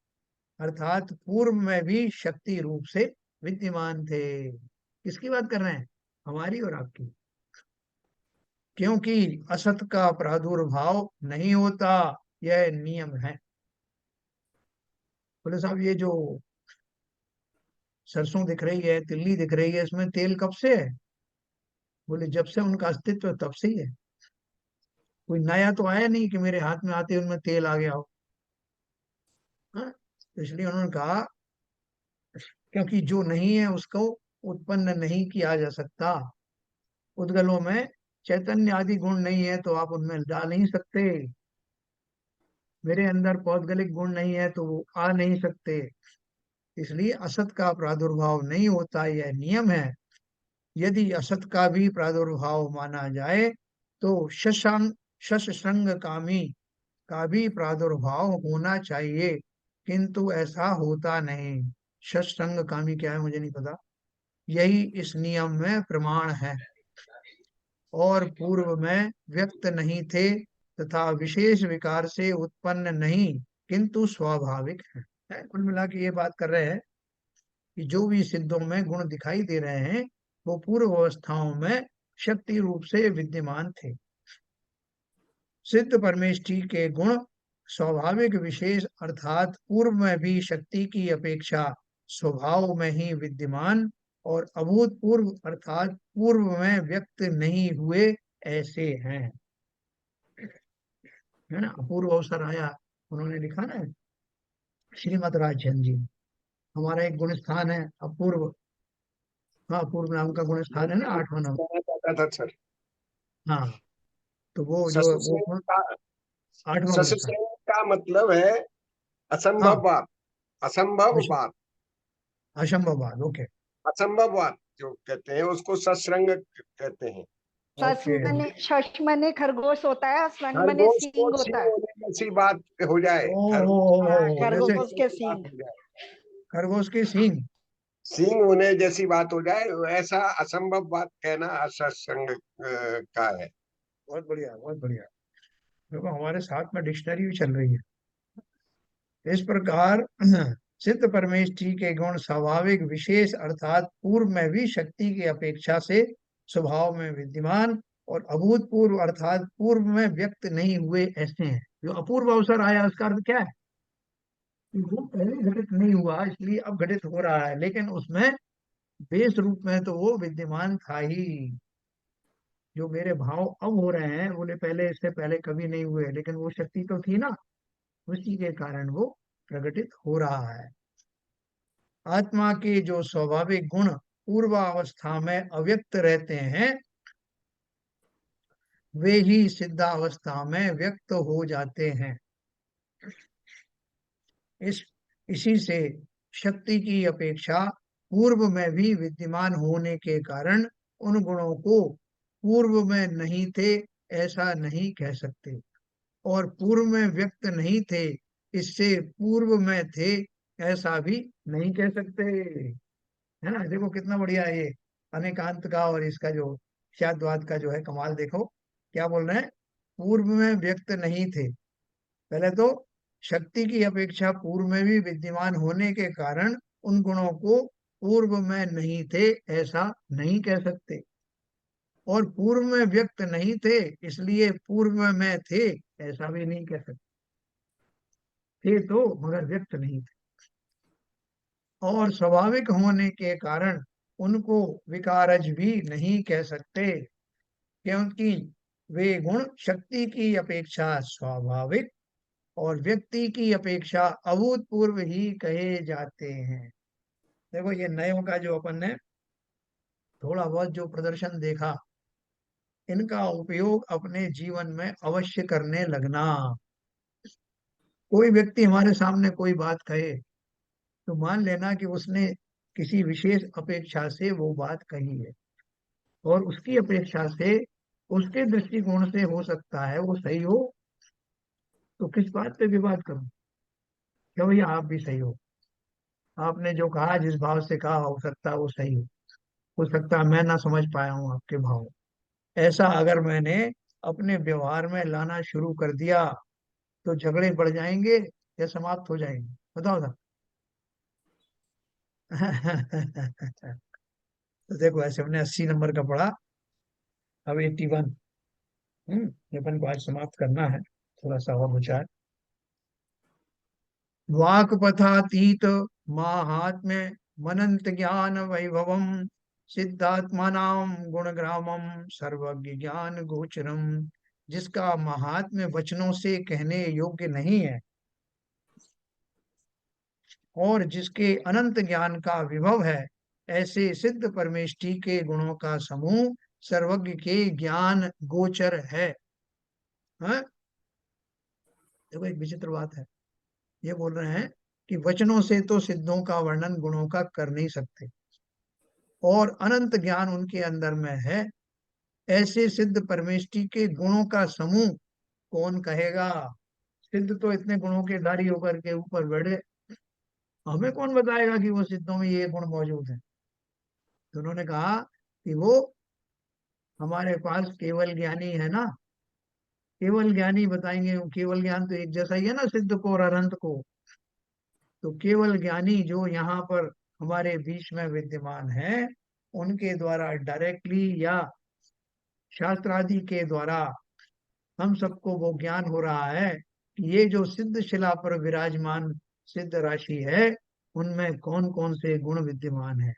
अर्थात पूर्व में भी शक्ति रूप से विद्यमान थे। किसकी बात कर रहे हैं? हमारी और आपकी। क्योंकि असत का प्रादुर्भाव नहीं होता, यह नियम है। बोले साहब ये जो सरसों दिख रही है, तिल्ली दिख रही है, इसमें तेल कब से है? बोले जब से उनका अस्तित्व तब से ही है। कोई नया तो आया नहीं कि मेरे हाथ में आते ही उनमें तेल आ गया हो। हाँ? तो इसलिए उन्होंने कहा क्योंकि जो नहीं है उसको उत्पन्न नहीं किया जा सकता। उद्गलों में चैतन्य आदि गुण नहीं है तो आप उनमें डाल नहीं सकते। मेरे अंदर पौद्गलिक गुण नहीं है तो वो आ नहीं सकते। इसलिए असत का प्रादुर्भाव नहीं होता, यह नियम है। यदि असत का भी प्रादुर्भाव माना जाए तो शशसंग कामी का भी प्रादुर्भाव होना चाहिए, किंतु ऐसा होता नहीं। शशसंग कामी क्या है मुझे नहीं पता, यही इस नियम में प्रमाण है। और पूर्व में व्यक्त नहीं थे तथा विशेष विकार से उत्पन्न नहीं, किंतु स्वाभाविक है। कुल मिला के ये बात कर रहे हैं कि जो भी सिद्धों में गुण दिखाई दे रहे हैं वो पूर्व अवस्थाओं में शक्ति रूप से विद्यमान थे। सिद्ध परमेष्टि के गुण स्वाभाविक विशेष अर्थात पूर्व में भी शक्ति की अपेक्षा स्वभाव में ही विद्यमान और अभूतपूर्व अर्थात पूर्व में व्यक्त नहीं हुए ऐसे हैं। है ना? अपूर्व अवसर आया, उन्होंने लिखा ना श्रीमद राजन जी। हमारा एक गुण स्थान है अपूर्व। हाँ, अपूर्व नाम का गुण स्थान है ना, 8वां नाम। था सर। हाँ, तो वो जो वो ससुर का 8वां गुण स्थान। ससुर का मतलब है हाँ, असंभव बात, असंभव अश- बात, असंभववाद। ओके। असंभव बात जो कहते हैं उसको सत्संग कहते हैं। ओके। शश मने खरगोश होता है, संग मने खरगोश को सींग होता सिंह है। होने जैसी बात हो जाए, खरगोश हाँ, ओ, जैसे खरगोश के जैसी बात सींग। हो जाए, खरगोश की सींग। सिंह होने जैसी बात हो जाए, ऐसा असंभव बात कहना असत्संग का है। बहुत बढ़िया, बहुत बढ़िया। देखो हमारे साथ में डिक्शनरी भी चल रही है। इस प्रकार सिद्ध परमेष्टि के गुण स्वाभाविक विशेष अर्थात पूर्व में भी शक्ति की अपेक्षा से स्वभाव में विद्यमान और अभूतपूर्व अर्थात पूर्व में व्यक्त नहीं हुए ऐसे हैं। जो अपूर्व अवसर आया उसका अर्थ क्या है? कि वो पहले घटित नहीं हुआ इसलिए अब घटित हो रहा है, लेकिन उसमें बेस रूप में तो वो विद्यमान था ही। जो मेरे भाव अब हो रहे हैं बोले पहले, इससे पहले कभी नहीं हुए, लेकिन वो शक्ति तो थी ना, उसी के कारण वो प्रकटित हो रहा है। आत्मा के जो स्वाभाविक गुण पूर्वावस्था में अव्यक्त रहते हैं वे ही सिद्धावस्था में व्यक्त हो जाते हैं। इस इसी से शक्ति की अपेक्षा पूर्व में भी विद्यमान होने के कारण उन गुणों को पूर्व में नहीं थे ऐसा नहीं कह सकते, और पूर्व में व्यक्त नहीं थे इससे पूर्व में थे ऐसा भी नहीं कह सकते। है ना? देखो कितना बढ़िया है ये अनेकांत का और इसका जो ख्यातवाद का जो है कमाल। देखो क्या बोल रहे हैं, पूर्व में व्यक्त नहीं थे। पहले तो शक्ति की अपेक्षा पूर्व में भी विद्यमान होने के कारण उन गुणों को पूर्व में नहीं थे ऐसा नहीं कह सकते, और पूर्व में व्यक्त नहीं थे इसलिए पूर्व में थे ऐसा भी नहीं कह सकते। थे तो मगर व्यक्त नहीं थे, और स्वाभाविक होने के कारण उनको विकारज भी नहीं कह सकते, क्योंकि वे गुण शक्ति की अपेक्षा स्वाभाविक और व्यक्ति की अपेक्षा अभूतपूर्व ही कहे जाते हैं। देखो ये नयों का जो अपन ने थोड़ा बहुत जो प्रदर्शन देखा, इनका उपयोग अपने जीवन में अवश्य करने लगना। कोई व्यक्ति हमारे सामने कोई बात कहे तो मान लेना कि उसने किसी विशेष अपेक्षा से वो बात कही है, और उसकी अपेक्षा से उसके दृष्टिकोण से हो सकता है वो सही हो, तो किस बात पे विवाद करूं? क्या भैया आप भी सही हो, आपने जो कहा जिस भाव से कहा हो सकता है वो सही हो सकता है मैं ना समझ पाया हूँ आपके भाव। ऐसा अगर मैंने अपने व्यवहार में लाना शुरू कर दिया तो झगड़े बढ़ जाएंगे या समाप्त हो जाएंगे? बताओ ना। तो देखो ऐसे हमने 80 नंबर का पढ़ा, अब 81। ये अपन को आज समाप्त करना है, थोड़ा सा और बचा है। वाक पथातीत माहात्म्य मनंत ज्ञान वैभवम सिद्धात्मानाम गुणग्रामम सर्वज्ञ ज्ञान गोचरम, जिसका महात्म्य वचनों से कहने योग्य नहीं है और जिसके अनंत ज्ञान का विभव है, ऐसे सिद्ध परमेष्टि के गुणों का समूह सर्वज्ञ के ज्ञान गोचर है। हाँ? देखो एक विचित्र बात है, ये बोल रहे हैं कि वचनों से तो सिद्धों का वर्णन गुणों का कर नहीं सकते, और अनंत ज्ञान उनके अंदर में है, ऐसे सिद्ध परमेष्टि के गुणों का समूह कौन कहेगा? सिद्ध तो इतने गुणों के धारी होकर के ऊपर बैठे, हमें कौन बताएगा कि वो सिद्धों में ये गुण मौजूद है? तो उन्होंने कहा कि वो हमारे पास केवल ज्ञानी है ना, केवल ज्ञानी बताएंगे। केवल ज्ञान तो एक जैसा ही है ना सिद्ध को और अनंत को। तो केवल ज्ञानी जो यहाँ पर हमारे बीच में विद्यमान है, उनके द्वारा डायरेक्टली या शास्त्रादि के द्वारा हम सबको वो ज्ञान हो रहा है कि ये जो सिद्ध शिला पर विराजमान सिद्ध राशि है, उनमें कौन कौन से गुण विद्यमान है,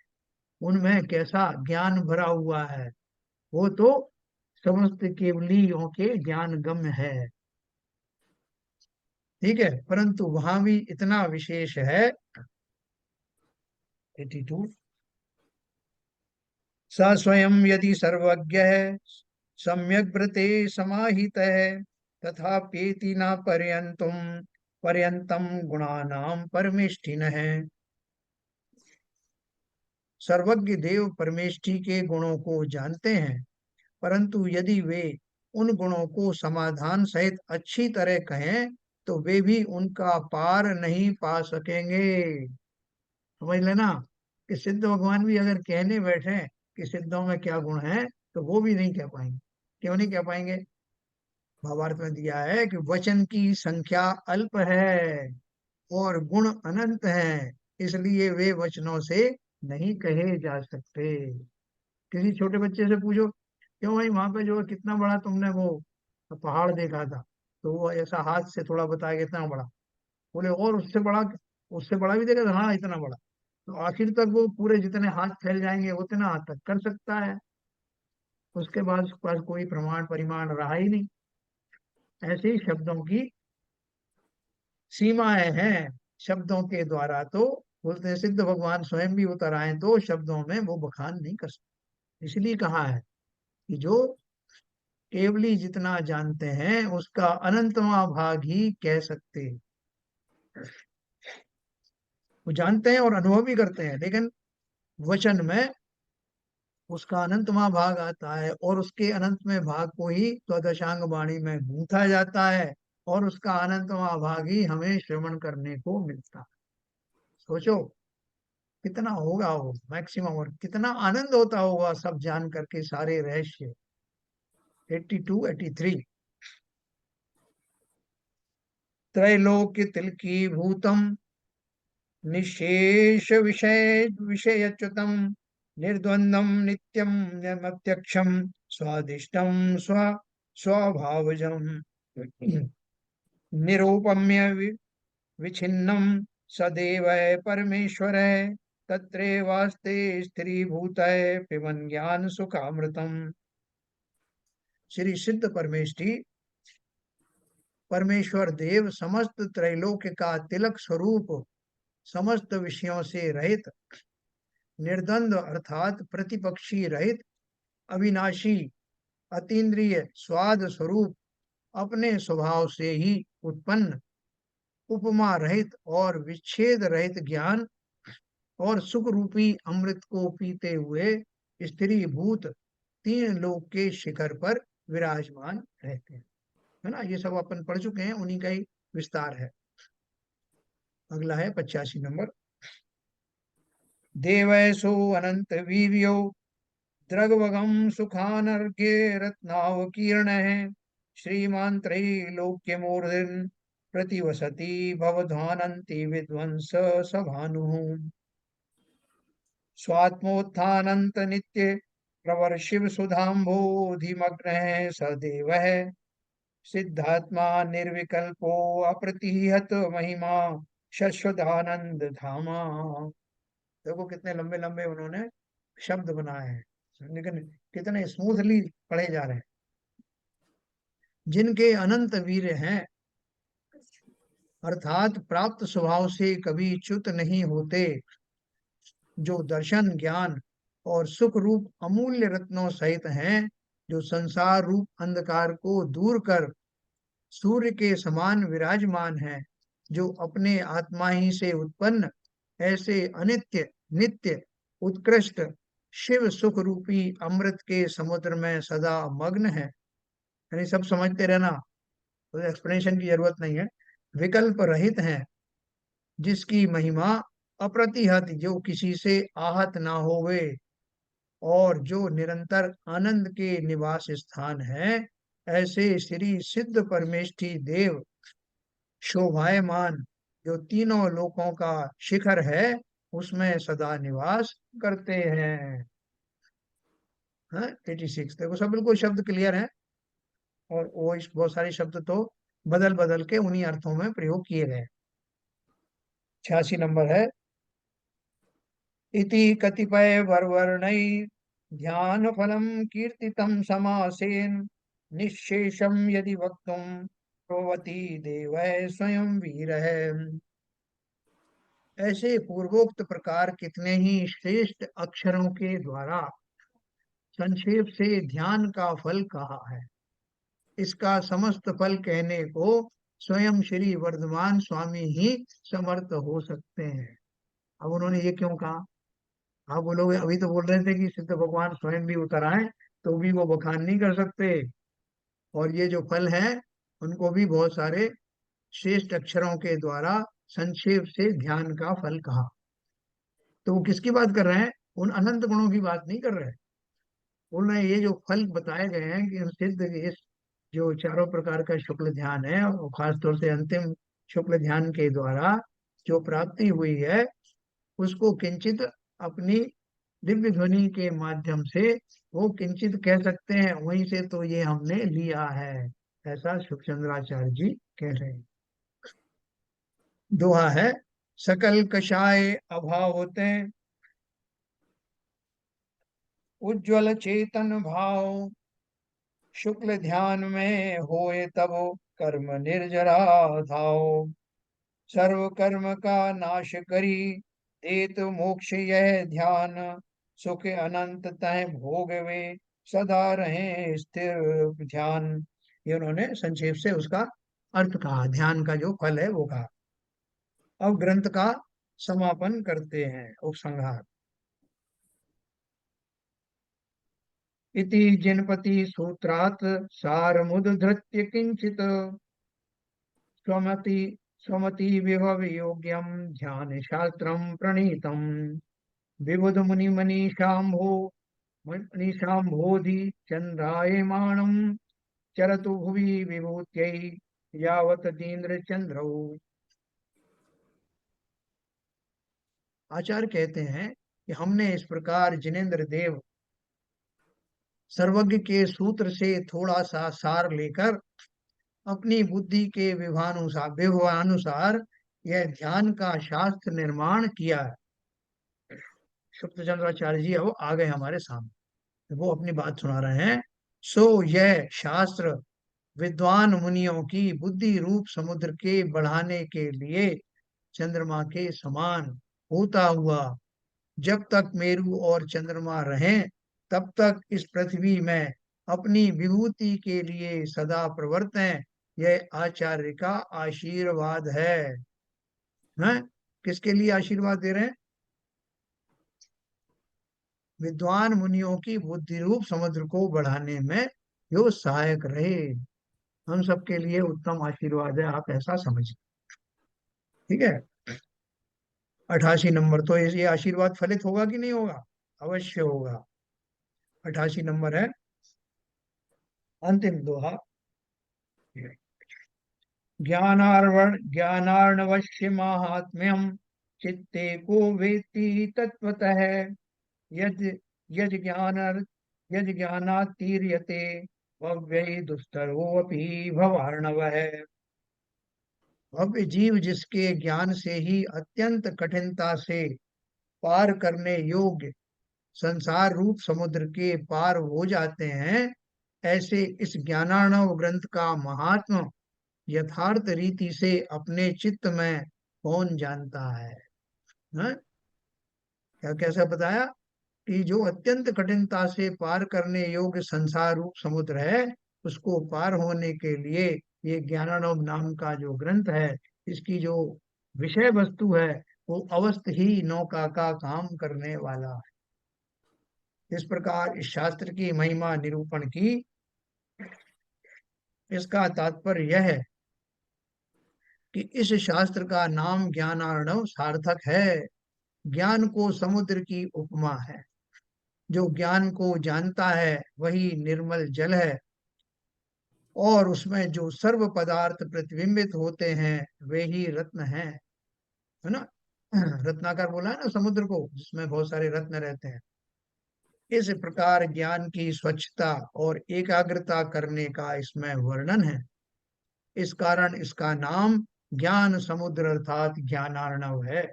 उनमें कैसा ज्ञान भरा हुआ है, वो तो समस्त केवलियों के ज्ञान गम्य है। ठीक है, परंतु वहां भी इतना विशेष है। 82, स स्वयं यदि सर्वज्ञ है सम्यक व्रते समाहित है तथाप्येति न पर्यंतम गुणानाम परमेष्ठिन है। सर्वज्ञ देव परमेष्ठि के गुणों को जानते हैं, परंतु यदि वे उन गुणों को समाधान सहित अच्छी तरह कहें तो वे भी उनका पार नहीं पा सकेंगे। समझ लेना कि सिद्ध भगवान भी अगर कहने बैठे कि सिद्धों में क्या गुण है, तो वो भी नहीं कह पाएंगे। क्यों नहीं कह पाएंगे? भावार्थ में दिया है कि वचन की संख्या अल्प है और गुण अनंत हैं, इसलिए वे वचनों से नहीं कहे जा सकते। किसी छोटे बच्चे से पूछो, क्यों भाई वहां पे जो है कितना बड़ा तुमने वो पहाड़ देखा था, तो वो ऐसा हाथ से थोड़ा बताएगा इतना बड़ा। बोले और उससे बड़ा भी देखा था, हाँ इतना बड़ा। तो आखिर तक वो पूरे जितने हाथ फैल जाएंगे उतना हाथ तक कर सकता है, उसके बाद उसके पास कोई प्रमाण परिमाण रहा ही नहीं। ऐसे ही शब्दों की सीमाएं हैं, शब्दों के द्वारा तो बोलते हैं सिद्ध भगवान स्वयं भी उतर आए तो शब्दों में वो बखान नहीं कर सकते। इसलिए कहा है कि जो केवली जितना जानते हैं उसका अनंतवा भाग ही कह सकते हैं। वो जानते हैं और अनुभव भी करते हैं, लेकिन वचन में उसका अनंतवा भाग आता है और उसके अनंतमय भाग को ही द्वादशांग वाणी में गूंथा जाता है, और उसका अनंतवा भाग ही हमें श्रवण करने को मिलता है। सोचो कितना होगा वो मैक्सिमम, और कितना आनंद होता होगा सब जान करके सारे रहस्य। 82 83, त्रैलोक्य तिलकी भूतम निशेष विषय विषयच्युतम निर्द्वंद्वम नित्यम निरमत्यक्षम स्वादिष्टम स्वभावजम निरूपम्य विच्छिन्नम सदैव परमेश्वर तत्रैवास्ते स्त्रीभूत पिबन ज्ञान सुखामृतम। श्री सिद्ध परमेष्टि परमेश्वर देव समस्त त्रैलोक्य का तिलक स्वरूप, समस्त विषयों से रहित, निर्द्वंद अर्थात प्रतिपक्षी रहित, अविनाशी, अतीन्द्रिय स्वाद स्वरूप, अपने स्वभाव से ही उत्पन्न, उपमा रहित और विच्छेद रहित ज्ञान और सुख रूपी अमृत को पीते हुए स्त्री भूत तीन लोक के शिखर पर विराजमान रहते हैं। है ना, ये सब अपन पढ़ चुके हैं, उन्हीं का ही विस्तार है। अगला है 85 नंबर। देवैसो अनंत वीर्यो द्रगवगम सुखानर्घ्य रत्नावकीर्ण श्रीमान त्रैलोक्य मूर्धन प्रतिवसति भवध्वानन्ति विध्वंस सभानु स्वात्मोत्थानंत नित्य प्रवर शिव सुधाम्बोधिमग्न सदेव सिद्धात्मा निर्विकल्पो अप्रतिहत महिमा शश्वदानंद धामा। देखो कितने लंबे लंबे उन्होंने शब्द बनाए हैं, लेकिन कितने स्मूथली पढ़े जा रहे हैं। जिनके अनंत वीर हैं, अर्थात प्राप्त स्वभाव से कभी च्युत नहीं होते, जो दर्शन ज्ञान और सुख रूप अमूल्य रत्नों सहित हैं, जो संसार रूप अंधकार को दूर कर सूर्य के समान विराजमान है, जो अपने आत्मा ही से उत्पन्न ऐसे अनित्य नित्य उत्कृष्ट शिव सुख रूपी अमृत के समुद्र में सदा मग्न है। यानी सब समझते रहना, तो एक्सप्लेनेशन की जरूरत नहीं है। विकल्प रहित है, जिसकी महिमा अप्रतिहत, जो किसी से आहत ना होवे, और जो निरंतर आनंद के निवास स्थान है, ऐसे श्री सिद्ध परमेष्ठी देव शोभायमान, जो तीनों लोकों का शिखर है, उसमें सदा निवास करते हैं। 86 देखो, सब बिल्कुल शब्द क्लियर है, और वो इस बहुत सारे शब्द तो बदल बदल के उन्हीं अर्थों में प्रयोग किए गए। 86 नंबर है। इति कतिपय वर्वर्णै ध्यान फलम कीर्तितम समासेन निशेषम यदि वक्तुम प्रोवती देव स्वयं वीर है। ऐसे पूर्वोक्त प्रकार कितने ही श्रेष्ठ अक्षरों के द्वारा संक्षेप से ध्यान का फल कहा है। इसका समस्त फल कहने को स्वयं श्री वर्धमान स्वामी ही समर्थ हो सकते हैं। अब उन्होंने ये क्यों कहा? आप बोलोगे अभी तो बोल रहे थे कि सिद्ध भगवान स्वयं भी उतर आए, तो भी वो बखान नहीं कर सकते, और ये जो फल है उनको भी बहुत सारे श्रेष्ठ अक्षरों के द्वारा संक्षेप से ध्यान का फल कहा। तो वो किसकी बात कर रहे हैं? उन अनंत गुणों की बात नहीं कर रहे। बोल रहे हैं ये जो फल बताए गए हैं कि सिद्ध इस जो चारों प्रकार का शुक्ल ध्यान है, और खासतौर से अंतिम शुक्ल ध्यान के द्वारा जो प्राप्ति हुई है, उसको किंचित अपनी दिव्य ध्वनि के माध्यम से वो किंचित कह सकते हैं, वहीं से तो ये हमने लिया है, ऐसा सुखचंद्राचार्य जी कह रहे हैं। दोहा है, सकल कषाय अभाव होते उज्ज्वल चेतन भाव, शुक्ल ध्यान में होए तब कर्म निर्जरा धाव, सर्व कर्म का नाश करी देत मोक्ष यह ध्यान, सुख अनंत तह भोग वे सदा रहे स्थिर ध्यान। ये उन्होंने संक्षेप से उसका अर्थ कहा, ध्यान का जो फल है वो कहा। अब ग्रंथ का समापन करते हैं, उपसंहार। इति जिनपति सूत्रात् सारमुद्धृत्य किंचित स्वमति स्वमति विभव योग्यम ध्यान शास्त्रम प्रणीतम विबुध मुनि मनीषाम्भोधि चंद्रायमाणम चरतु भुवि विभूत्यै यावत दीन्द्र चंद्रौ। आचार्य कहते हैं कि हमने इस प्रकार जिनेन्द्र देव सर्वज्ञ के सूत्र से थोड़ा सा सार लेकर अपनी बुद्धि के विभानुसार यह ध्यान का शास्त्र निर्माण किया है। शुक्ल चंद्राचार्य जी अब आ गए हमारे सामने, वो अपनी बात सुना रहे हैं। सो यह शास्त्र विद्वान मुनियों की बुद्धि रूप समुद्र के बढ़ाने के लिए चंद्रमा के समान होता हुआ जब तक मेरू और चंद्रमा रहें तब तक इस पृथ्वी में अपनी विभूति के लिए सदा प्रवर्तें, यह आचार्य का आशीर्वाद है। हैं? किसके लिए आशीर्वाद दे रहे हैं? विद्वान मुनियों की बुद्धि रूप समुद्र को बढ़ाने में जो सहायक रहे, हम सबके लिए उत्तम आशीर्वाद है, आप ऐसा समझिए। ठीक है। 88 नंबर, तो ये आशीर्वाद फलित होगा कि नहीं होगा? अवश्य होगा। 88 नंबर है अंतिम दोहा। ज्ञानार्णवस्य माहात्म्यम चित्ते को वेत्ति तत्वतः यद यद ज्ञान यद ज्ञानातीर्यते भव्यै दुस्तरोऽपि भवार्णवः। भव्य जीव जिसके ज्ञान से ही अत्यंत कठिनता से पार करने योग्य संसार रूप समुद्र के पार हो जाते हैं, ऐसे इस ज्ञानार्णव ग्रंथ का महात्म यथार्थ रीति से अपने चित्त में कौन जानता है? हैं? क्या कैसा बताया कि जो अत्यंत कठिनता से पार करने योग्य संसार रूप समुद्र है, उसको पार होने के लिए ये ज्ञानार्णव नाम का जो ग्रंथ है, इसकी जो विषय वस्तु है वो अवस्थ ही नौका का काम करने वाला है। इस प्रकार इस शास्त्र की महिमा निरूपण की। इसका तात्पर्य यह है कि इस शास्त्र का नाम ज्ञानार्णव सार्थक है। ज्ञान को समुद्र की उपमा है। जो ज्ञान को जानता है वही निर्मल जल है, और उसमें जो सर्व पदार्थ प्रतिबिंबित होते हैं वे ही रत्न हैं, है ना। रत्नाकर बोला है ना समुद्र को, जिसमें बहुत सारे रत्न रहते हैं। इस प्रकार ज्ञान की स्वच्छता और एकाग्रता करने का इसमें वर्णन है। इस कारण इसका नाम ज्ञान समुद्र अर्थात ज्ञानार्णव है।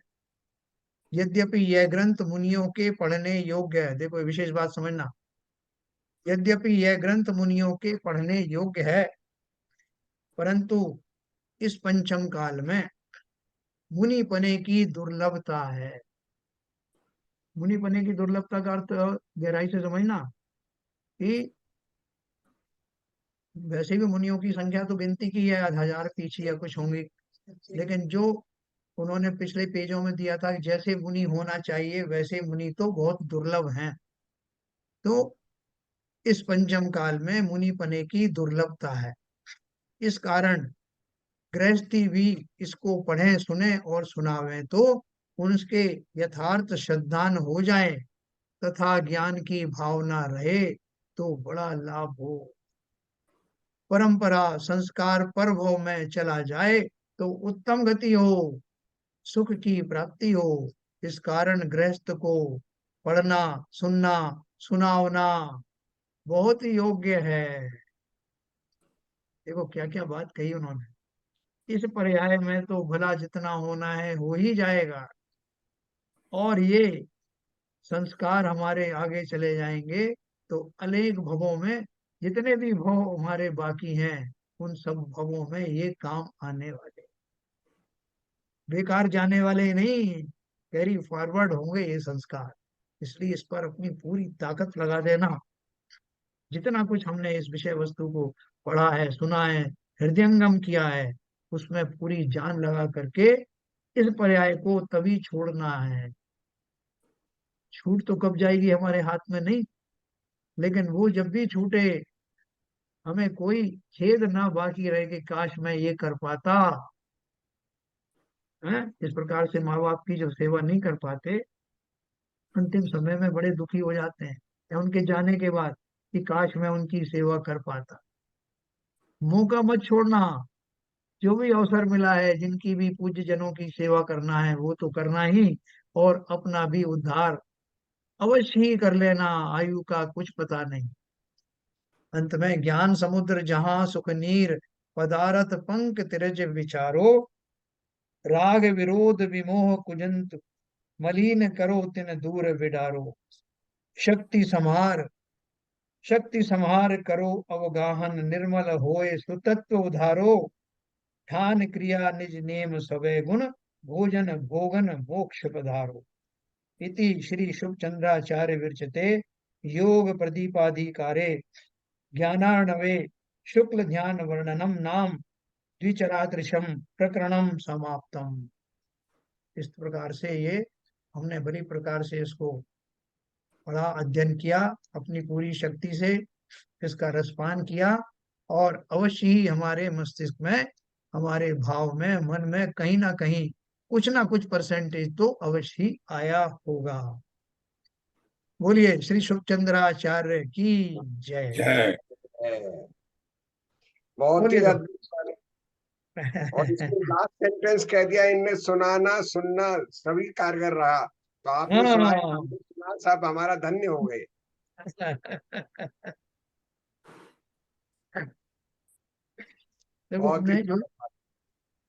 यद्यपि यह ग्रंथ मुनियों के पढ़ने योग्य है, देखो ये विशेष बात समझना, यद्यपि यह ग्रंथ मुनियों के पढ़ने योग्य है, परंतु इस पंचम काल में मुनि पने की दुर्लभता है। मुनि पने की दुर्लभता का अर्थ गहराई से समझना कि वैसे भी मुनियों की संख्या तो गिनती की है, 1000 पीछे या कुछ होंगे, लेकिन जो उन्होंने पिछले पेजों में दिया था कि जैसे मुनि होना चाहिए वैसे मुनि तो बहुत दुर्लभ हैं। तो इस पंचम काल में मुनि पने की दुर्लभता है। इस कारण गृहस्थी भी इसको पढ़े सुने और सुनावें तो उनके यथार्थ श्रद्धान हो जाए तथा ज्ञान की भावना रहे तो बड़ा लाभ हो। परंपरा संस्कार पर्वों में चला जाए तो उत्तम गति हो, सुख की प्राप्ति हो। इस कारण गृहस्थ को पढ़ना सुनना सुनावना बहुत ही योग्य है। देखो क्या क्या बात कही उन्होंने। इस पर्याय में तो भला जितना होना है हो ही जाएगा, और ये संस्कार हमारे आगे चले जाएंगे तो अनेक भवों में जितने भी भव हमारे बाकी हैं उन सब भवों में ये काम आने वाले, बेकार जाने वाले नहीं, कैरी फॉरवर्ड होंगे ये संस्कार। इसलिए इस पर अपनी पूरी ताकत लगा देना। जितना कुछ हमने इस विषय वस्तु को पढ़ा है सुना है हृदयंगम किया है, उसमें पूरी जान लगा करके इस पर्याय को तभी छोड़ना है। छूट तो कब जाएगी हमारे हाथ में नहीं, लेकिन वो जब भी छूटे हमें कोई खेद ना बाकी रहे कि काश मैं ये कर पाता। है इस प्रकार से माँ बाप की जब सेवा नहीं कर पाते अंतिम समय में बड़े दुखी हो जाते हैं, या उनके जाने के बाद कि काश मैं उनकी सेवा कर पाता। मौका मत छोड़ना। जो भी अवसर मिला है जिनकी भी पूज्य जनों की सेवा करना है वो तो करना ही, और अपना भी उद्धार अवश्य ही कर लेना, आयु का कुछ पता नहीं। अंत में ज्ञान समुद्र जहां सुख नीर, पदारथ पंक तिरज विचारो, राग विरोध विमोह कुजंत, मलिन करो तिन दूर विडारो। शक्ति समार, शक्ति संहार करो अवगाहन, निर्मल होए सुतत्व उधारो, ध्यान क्रिया निज नेम सवै गुण, भोजन भोगन मोक्ष पधारो। इति श्री शुभ चंद्राचार्य विरचिते योग प्रदीपाधिकारे ज्ञानार्णवे शुक्ल ध्यान वर्णनम नाम द्विचरादृशम प्रकरणम समाप्तम। इस प्रकार से ये हमने बड़ी प्रकार से इसको बड़ा अध्ययन किया, अपनी पूरी शक्ति से इसका रसपान किया, और अवश्य ही हमारे मस्तिष्क में, हमारे भाव में, मन में कहीं ना कुछ परसेंटेज तो अवश्य ही आया होगा। बोलिए श्री शुभचंद्राचार्य की जय। जय। बहुत ही बोलिए तो। अद्भुत। और इसमें लास्ट सेंटेंस कह दिया, इनने सुनाना सुनना सभी कारगर रहा। तो आपने सुनाया, हाँ। हमने सुना, साहब हमारा धन्य हो गए। देखो बहुत ही हमने जो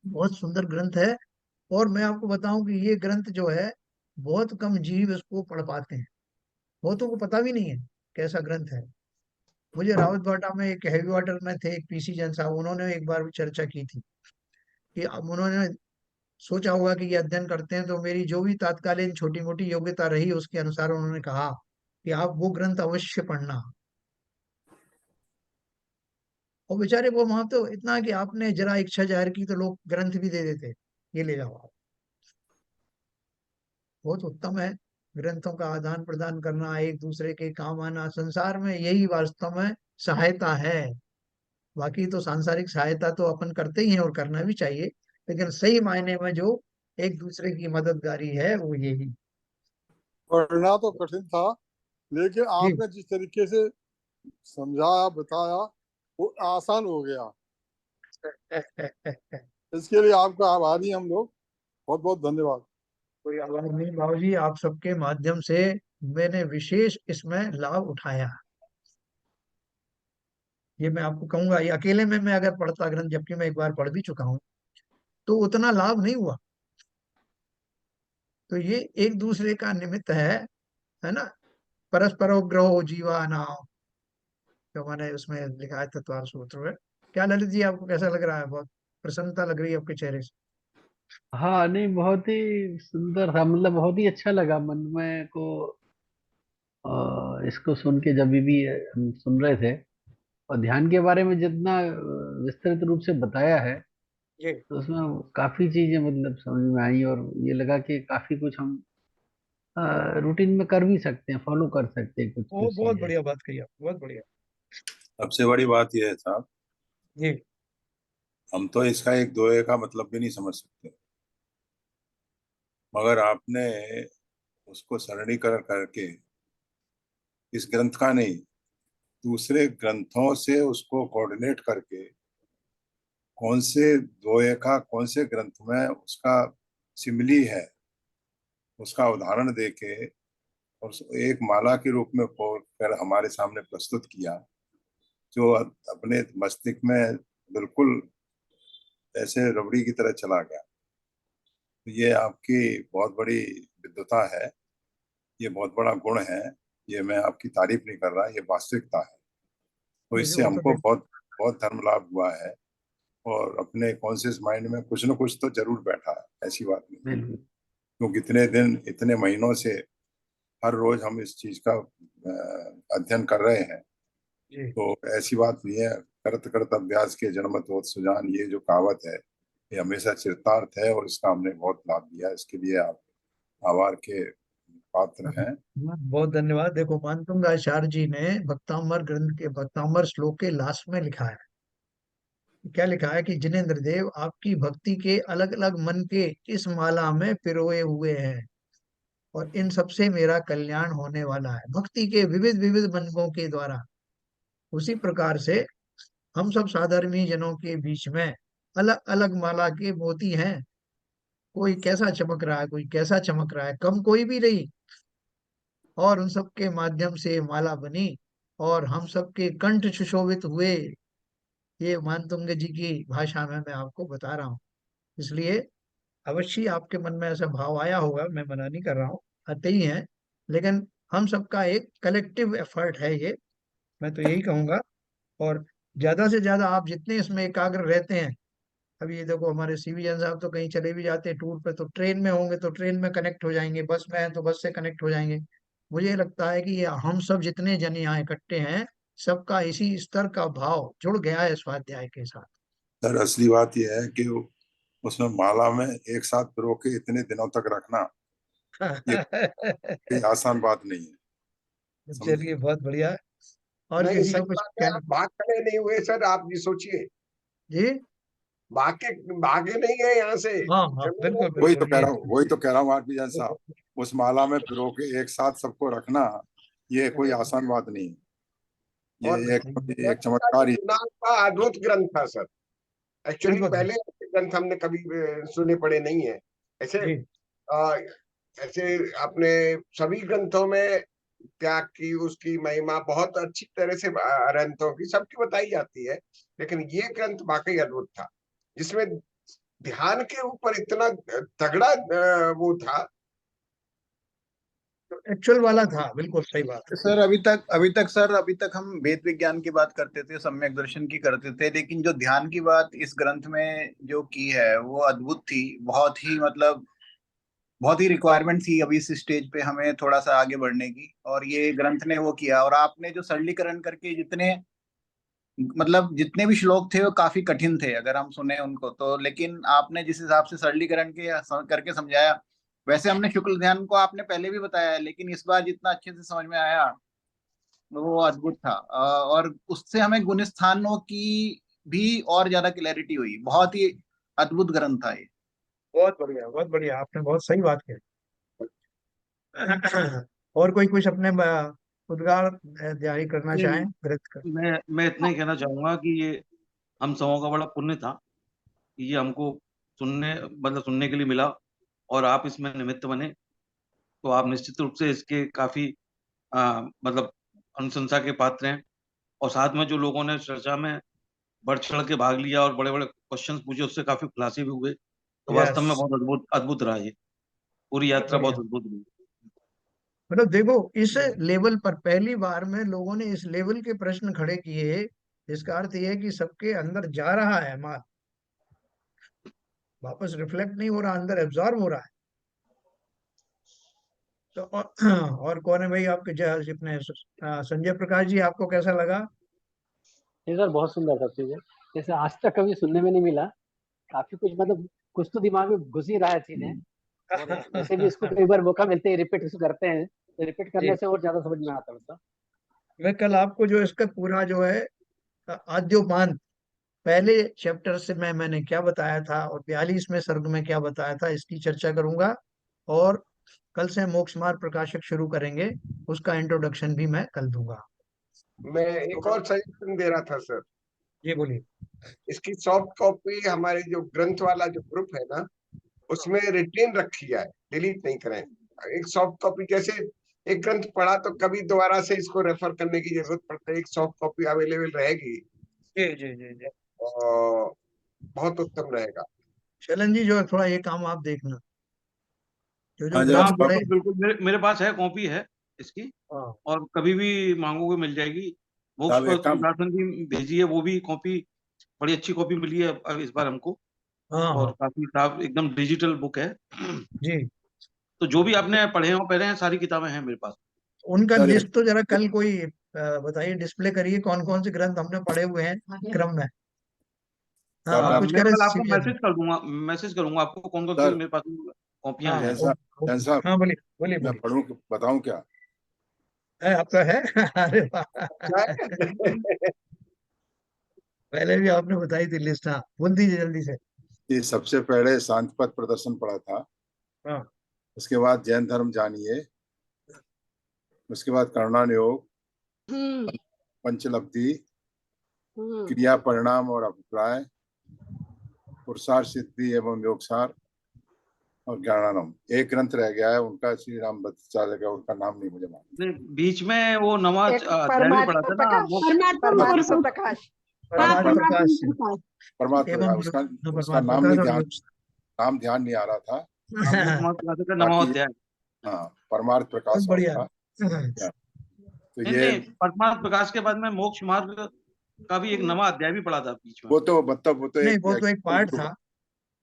बहुत सुंदर ग्रंथ है, और मैं आपको बताऊं कि ये ग्रंथ जो है बहुत कम जीव इसको पढ़ पाते हैं, बहुतों को पता भी नहीं है कैसा ग्रंथ है। मुझे रावत बाटा में एक हैवी वाटर में थे, एक पीसी जैन साहब, उन्होंने एक बार चर्चा की थी कि अब उन्होंने सोचा होगा कि ये अध्ययन करते हैं, तो मेरी जो भी तात्कालीन छोटी मोटी योग्यता रही उसके अनुसार उन्होंने कहा कि आप वो ग्रंथ अवश्य पढ़ना। और बेचारे वो वहां तो इतना कि आपने जरा इच्छा जाहिर की तो लोग ग्रंथ भी दे देते, ये ले जाओ आप। बहुत उत्तम है ग्रंथों का आदान प्रदान करना, एक दूसरे के काम आना, संसार में यही वास्तव में सहायता है। बाकी तो सांसारिक सहायता तो अपन करते ही हैं और करना भी चाहिए, लेकिन सही मायने में जो एक दूसरे की मददगारी है वो यही। पढ़ना तो कठिन था, लेकिन जी। आपने जिस तरीके से समझाया बताया वो आसान हो गया। इसके लिए आपका आभारी हम लोग। बहुत बहुत धन्यवाद। कोई आवाज नहीं बाबू जी, आप सबके माध्यम से मैंने विशेष इसमें लाभ उठाया। ये मैं आपको कहूंगा, ये अकेले में मैं अगर पढ़ता ग्रंथ, जबकि मैं एक बार पढ़ भी चुका हूँ, तो उतना लाभ नहीं हुआ। तो ये एक दूसरे का निमित्त है ना। परस्परो ग्रहो जीवा नाम, जो मैंने उसमें लिखा है तत्वार सूत्र में। क्या ललित जी, आपको कैसा लग रहा है? बहुत प्रसन्नता लग रही है आपके चेहरे से। हाँ नहीं, बहुत ही सुंदर था, मतलब बहुत ही अच्छा लगा मन में को। इसको सुन के जब भी हम सुन रहे थे, और ध्यान के बारे में जितना विस्तृत रूप से बताया है, जी। तो उसमें काफी चीजें मतलब समझ में आई, और ये लगा कि काफी कुछ हम रूटीन में कर भी सकते हैं, फॉलो कर सकते हैं कुछ वो कुछ बहुत चीजें। बढ़िया बात कही आप, बहुत बढ़िया। सबसे बड़ी बात यह है साहब, जी। हम तो इसका एक दोहे का मतलब भी नहीं समझ सकते, मगर आपने उसको सरलीकरण करके इस ग्रंथ का नहीं, दूसरे ग्रंथों से उसको कोऑर्डिनेट करके कौन से दोहे का कौन से ग्रंथ में उसका सिमिली है, उसका उदाहरण देके और एक माला के रूप में कर हमारे सामने प्रस्तुत किया, जो अपने मस्तिष्क में बिल्कुल ऐसे रबड़ी की तरह चला गया। तो ये आपकी बहुत बड़ी विद्वता है, ये बहुत बड़ा गुण है। ये मैं आपकी तारीफ नहीं कर रहा, ये वास्तविकता है। तो मुझे इससे वो तो हमको बहुत बहुत धर्म लाभ हुआ है, और अपने कॉन्शियस माइंड में कुछ न कुछ तो जरूर बैठा है, ऐसी बात नहीं। बिल्कुल। क्योंकि इतने दिन इतने महीनों से हर रोज हम इस चीज का अध्ययन कर रहे हैं, जी। तो ऐसी बात नहीं है। करत करत अभ्यास के जन्मत होत सुजान, ये जो कहावत है ये हमेशा चरितार्थ है, और इसका हमने बहुत लाभ लिया। इसके लिए आप आभार के पात्र हैं। बहुत धन्यवाद। देखो मानतुंग आचार्य जी ने भक्तामर ग्रंथ के भक्तामर श्लोक के लास्ट में लिखा है, क्या लिखा है कि जिनेन्द्र देव आपकी भक्ति के अलग अलग मन के इस माला में पिरोए हुए हैं, और इन सबसे मेरा कल्याण होने वाला है, भक्ति के विविध विविध मनकों के द्वारा। उसी प्रकार से हम सब साधर्मी जनों के बीच में अलग अलग माला के मोती हैं, कोई कैसा चमक रहा है, कोई कैसा चमक रहा है, कम कोई भी नहीं। और उन सब के माध्यम से माला बनी और हम सबके कंठ सुशोभित हुए। ये मानतुंग जी की भाषा में मैं आपको बता रहा हूँ। इसलिए अवश्य आपके मन में ऐसा भाव आया होगा, मैं मना नहीं कर रहा हूँ, आते ही हैं। लेकिन हम सबका एक कलेक्टिव एफर्ट है ये, मैं तो यही कहूंगा। और ज्यादा से ज्यादा आप जितने इसमें एकाग्र रहते हैं, अभी ये देखो हमारे सीवी जैन साहब तो कहीं चले भी जाते हैं टूर पे, तो ट्रेन में होंगे तो ट्रेन में कनेक्ट हो जाएंगे, बस में है तो बस से कनेक्ट हो जाएंगे। मुझे लगता है कि ये हम सब जितने जन यहाँ इकट्ठे हैं, सबका इसी स्तर का भाव जुड़ गया है स्वाध्याय के साथ। सर असली बात यह है कि उसमें माला में एक साथ पिरो के इतने दिनों तक रखना ये कोई आसान बात नहीं है, चलिए, समझिए। बहुत बढ़िया। और नहीं, किसी को सही कुछ बात है। कहना? आप भाग खड़े नहीं हुए सर, आप ये सोचिए। जी। भागे नहीं है यहाँ से, हाँ हाँ, जमीन बिल्कुल में। वही तो बिल्कुल, कह ये रहा हूँ, वही तो कह रहा हूँ आरपी जान साहब, उस माला में पिरो के एक साथ सबको रखना ये कोई आसान बात नहीं है। और ये एक ग्रंथ का जो चमत्कार ही। दिमाग था, अद्भुत ग्रंथ था सर। एक्चुअली बिल्कुल। पहले ऐसे ग्रंथ हमने कभी सुने पढ़े नहीं है ऐसे। जी। आ, ऐसे आपने सभी ग्रंथों में त्याग की, उसकी महिमा बहुत अच्छी तरह से ग्रंथों की सबकी बताई जाती है, लेकिन ये ग्रंथ वाकई अद्भुत था, जिसमें ध्यान के ऊपर इतना तगड़ा वो था। एक्चुअल वाला था, बिल्कुल सही बात है। सर अभी तक हम वेद विज्ञान की बात करते थे, सम्यक दर्शन की करते थे, लेकिन जो ध्यान की बात इस ग्रंथ में जो की है वो अद्भुत थी। बहुत ही मतलब बहुत ही रिक्वायरमेंट थी अभी इस स्टेज पे हमें थोड़ा सा आगे बढ़ने की, और ये ग्रंथ ने वो किया। और आपने जो सरलीकरण करके जितने मतलब जितने भी श्लोक थे वो काफी कठिन थे अगर हम सुने उनको तो, लेकिन आपने जिस हिसाब से सरलीकरण के करके समझाया, वैसे हमने शुक्ल ध्यान को आपने पहले भी बताया है, लेकिन इस बार जितना अच्छे से समझ में आया वो अद्भुत था। और उससे हमें गुण स्थानों की भी और ज्यादा क्लैरिटी हुई। बहुत ही अद्भुत ग्रंथ था ये। बहुत बढ़िया, बहुत बढ़िया, आपने बहुत सही बात की। और कोई कुछ अपने उद्गार जारी करना नहीं, चाहें ग्रंथ का? मैं इतना ही कहना चाहूंगा कि ये हम सबों का बड़ा पुण्य था कि ये हमको सुनने के लिए मिला, और आप इसमें निमित्त बने। तो आप निश्चित रूप से इसके काफी मतलब अनुशंसा के पात्र हैं। और साथ में जो लोगों ने चर्चा में बढ़ चढ़ के भाग लिया और बड़े बड़े क्वेश्चंस पूछे, उससे काफी खुलासे भी हुए। तो वास्तव यस। में बहुत अद्भुत अद्भुत रहा ये, पूरी बहुत यात्रा बढ़िया। बहुत अद्भुत रही। मतलब देखो, इस लेवल पर पहली बार में लोगों ने इस लेवल के प्रश्न खड़े किए, इसका अर्थ ये है कि सबके अंदर जा रहा है माल, वापस रिफ्लेक्ट नहीं हो रहा, अंदर एब्जॉर्ब हो रहा है। तो और कौन है भाई आपके जज? अपने संजय प्रकाश जी, आपको कैसा लगा? ये सर बहुत सुंदर सब चीजें, जैसे आज तक कभी सुनने में नहीं मिला। काफी कुछ मतलब कुछ तो दिमाग में घुस ही रहा है चीजें। और वैसे भी इसको कई बार मौका मिलते हैं, रिपीट इसको करते हैं, तो रिपीट करने जी। से और ज्यादा समझ में आता है उसका। मैं कल आपको जो इसका पूरा जो है आद्योपांत, पहले चैप्टर से मैंने क्या बताया था और 42वें सर्ग में क्या बताया था, इसकी चर्चा करूंगा। और कल से मोक्ष मार्ग प्रकाशक शुरू करेंगे, उसका इंट्रोडक्शन भी मैं कल दूंगा। मैं एक और सजेशन दे रहा था सर। ये बोलिए। इसकी सॉफ्ट कॉपी हमारे जो ग्रंथ वाला जो ग्रुप है ना, उसमें रिटेन रखी जाए, डिलीट नहीं करें। एक सॉफ्ट कॉपी, जैसे एक ग्रंथ पढ़ा तो कभी दोबारा से इसको रेफर करने की जरूरत पड़ती है, एक सॉफ्ट कॉपी अवेलेबल रहेगी जी जी जी जी। और बहुत उत्तम रहेगा। शलन जी, जो है थोड़ा ये काम आप देखना, जो जो हाँ हाँ ग्रंथ जरा पढ़े। बिल्कुल बिल्कुल, मेरे पास है, कॉपी है इसकी। हाँ और कभी भी मांगोगे मिल जाएगी। मोक्ष साहब पर एक काम, प्रकाशन की भेजी है, वो भी कॉपी बड़ी अच्छी कॉपी मिली है अब इस बार हमको। हाँ और हाँ। काफी साफ एकदम डिजिटल बुक है। जी। तो जो भी आपने पढ़े हो पहले हैं, सारी किताबें हैं मेरे पास। उनका सर एक लिस्ट तो जरा कल कोई बताइए, डिस्प्ले करिए कौन कौन से ग्रंथ हमने पढ़े हुए हैं क्रम में। हाँ, साहब आप मैं कुछ मैं कह रहे कल आपको सीरियस। मैसेज करूंगा आपको कौन कौन सी सर मेरे पास कॉपियां हाँ हैं। जैसा ओके। जैसा हाँ बोलिए बोलिए मैं बोलिए। पढ़ूं बताऊं क्या? आपका है? अरे वाह। क्या है? पहले भी आपने बताई थी लिस्ट, हाँ बोल दीजिए जल्दी से। कि सबसे पहले शांति पथ प्रदर्शन पढ़ा था, हाँ। उसके बाद जैन धर्म जानिए, उसके बाद कर्णन योग, पंचलब्धि, क्रिया परिणाम और अभिप्राय, पुरुषार्थ सिद्धि एवं योगसार, और ज्ञानानंद, एक ग्रंथ रह गया है उनका, श्री राम भट्टाचार्य का, उनका नाम नहीं मुझे मालूम। नहीं, बीच में वो नवा एक अध्याय भी पढ़ा था ना परमात्मा प्रकाश। परमात्मा प्रकाश परमात्मा एवं उसका परमात्मा नाम नहीं प्रकाश और नाम ध्यान नहीं आ रहा था। मोक्ष प्रकाश का नवा बाकी अध्याय। हाँ, परमार्थ प्रकाश बहुत बढ़िया। उनका। तो नहीं ये नहीं, परमात्मा प्रकाश के बाद में मोक्ष मार्ग का भी एक नवा अध्याय भी पढ़ा था बीच में। वो तो मतलब वो तो नहीं, एक वो तो एक पार्ट था,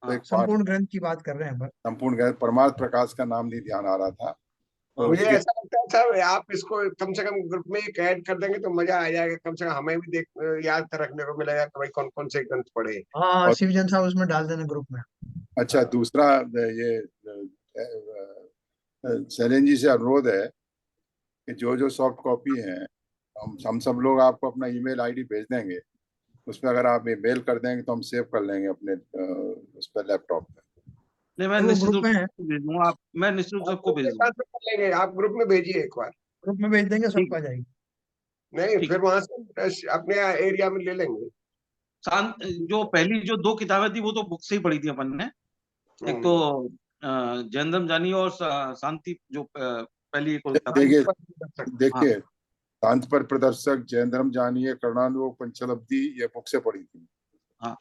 तो एक पार्ट, संपूर्ण ग्रंथ की बात कर रहे हैं हम। संपूर्ण ग्रंथ, परमार्थ प्रकाश का नाम नहीं ध्यान आ रहा था। तो मुझे उसके ऐसा लगता है सर, आप इसको कम से कम ग्रुप में एक ऐड कर देंगे तो मजा आ जाएगा, कम से कम हमें भी याद रखने को मिलेगा कि भाई कौन कौन से ग्रंथ पढ़े। हाँ, और शिवजन साहब उसमें डाल देना ग्रुप में। अच्छा, दूसरा ये शैलेंद्र जी से अनुरोध है कि जो जो सॉफ्ट कॉपी है हम सब लोग आपको अपना ईमेल आईडी भेज देंगे, उस पर अगर आप मेल कर देंगे तो हम सेव कर लेंगे अपने उस पर लैपटॉप पे। नहीं, मैं वो निश्चित ग्रुप रूप में से है, भेज दूंगा। मैं निश्चित रूप से सबको भेज दूंगा। ट्रांसफर कर लेंगे, आप ग्रुप में भेजिए एक बार। ग्रुप में भेज देंगे, ठीक सबको आ जाएगी। नहीं, ठीक। फिर वहां से अपने एरिया में ले लेंगे। जो पहली जो 2 किताबें थी वो तो बुक से ही पढ़ी थी अपन ने। एक तो जैन धर्म जानी और शांति, जो पहली एक किताब थी। देखिए शांति पर प्रदर्शक, जैन धर्म जानिए, करुणानुयोग, पंचलब्धि, ये बुक से पढ़ी थी। हाँ,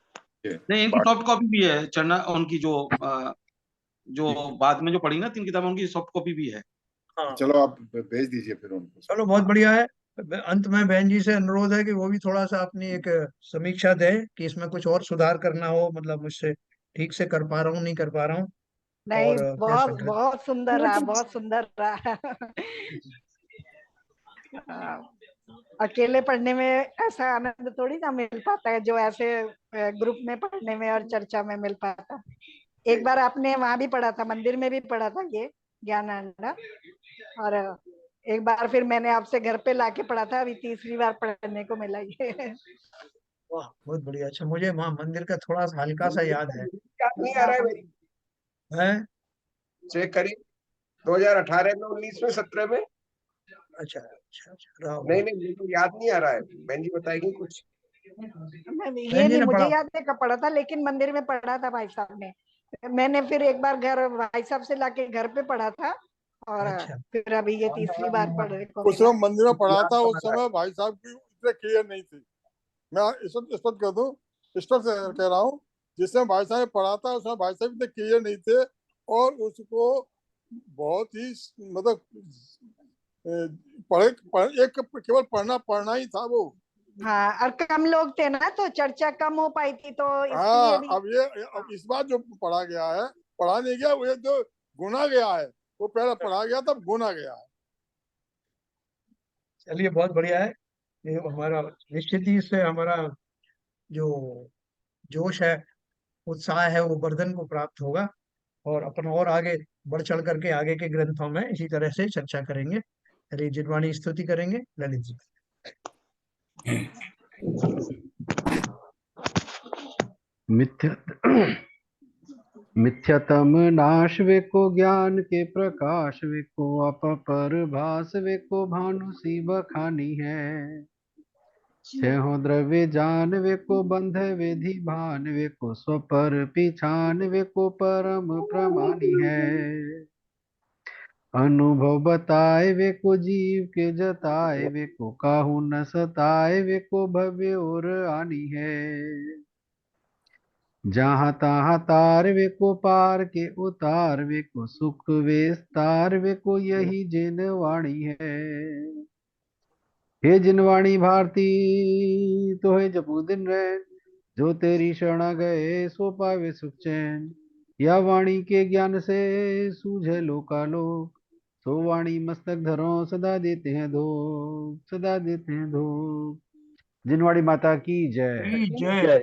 नहीं, इनकी सॉफ्ट कॉपी भी है चरना, उनकी जो बाद में जो पढ़ी ना 3 किताबें, उनकी सॉफ्ट कॉपी भी है। हाँ, चलो आप भेज दीजिए फिर उनको। चलो बहुत बढ़िया है। अंत में बहन जी से अनुरोध है कि वो भी थोड़ा सा अपनी एक समीक्षा दे कि इसमें कुछ और सुधार करना हो, मतलब मुझसे ठीक से कर पा रहा हूँ, नहीं कर पा रहा हूँ, नहीं, और क्या बहुत संकल्प। बहुत सुंदर रहा, बहुत सुंदर रहा। अकेले पढ़ने में ऐसा आनंद थोड़ी ना मिल पाता है जो ऐसे ग्रुप में पढ़ने में और चर्चा में मिल पाता। एक बार आपने वहां भी पढ़ा था, मंदिर में भी पढ़ा था ये ज्ञानानंद, और एक बार फिर मैंने आपसे घर पे लाके पढ़ा था, अभी तीसरी बार पढ़ने को मिला ये। वाह, बहुत बढ़िया। अच्छा, मुझे वहाँ मंदिर का थोड़ा सा हल्का सा याद है। याद नहीं आ रहा है भाई, हैं? चेक करिए 2018 में, 19 में, 17 में। अच्छा अच्छा अच्छा, रहा होगा। नहीं नहीं, मुझे तो याद नहीं आ रहा है, बहन जी बताएगी कुछ। ये बहन जी नहीं ने मुझे पढ़ा। याद है कब पढ़ा था, लेकिन मंदिर में पढ़ा था भाई साहब ने। मैंने फिर एक बार घर भाई साहब से लाके घर पे पढ़ा था, और अच्छा, फिर अभी ये तीसरी बार पढ़ने को उस मिला। समय मंदिर में पढ़ा याद था, तो उस आ रहा है। समय भाई साहब की इतने क्लियर नहीं थी। मैं स्पष्ट कर दूं, स्पष्ट कह रहा हूँ, जिस समय भाई साहब ने पढ़ा था उस समय भाई साहब इतने क्लियर नहीं थे, और उसको बहुत ही मतलब एक केवल पढ़ना ही था वो। हाँ, और कम लोग थे ना, तो चर्चा कम हो पाई थी, तो इसलिए हाँ, भी। अब इस बार जो पढ़ा गया है, पढ़ा नहीं गया, वो जो गुना गया है, वो पहले पढ़ा गया तब गुना गया है। चलिए बहुत बढ़िया है। ये हमारा निश्चित ही इससे हमारा जो जोश है, उत्साह है, वो वर्धन को प्राप्त होगा, और अपन और आगे बढ़ चढ़ करके आगे के ग्रंथों में इसी तरह से चर्चा करेंगे। चलिए, जिनवाणी स्तुति करेंगे ललित जी। मिथ्यतम नाश वे को ज्ञान के प्रकाश वे को अपर भास वे को भानु सी बखानी है। छहो द्रव्य जान वे को बंध विधि भान वे को स्वपर पिछान वे को परम प्रमानी है। अनुभव बताए वे को जीव के जताए वे को काहू न सताए वे को भव्य और आनी है। जहाँ तहाँ तार वे को पार के उतार वे को सुख विस्तार वे को यही जिन वाणी है। हे जिनवाणी भारती तो है जपू दिन रैन, जो तेरी शरणा गए सो पावे सुख चैन। या वाणी के ज्ञान से सूझे लोकालोक, सो वाणी मस्तक धरो सदा देते हैं धूप, सदा देते हैं धूप। जिनवाणी माता की जय। जय।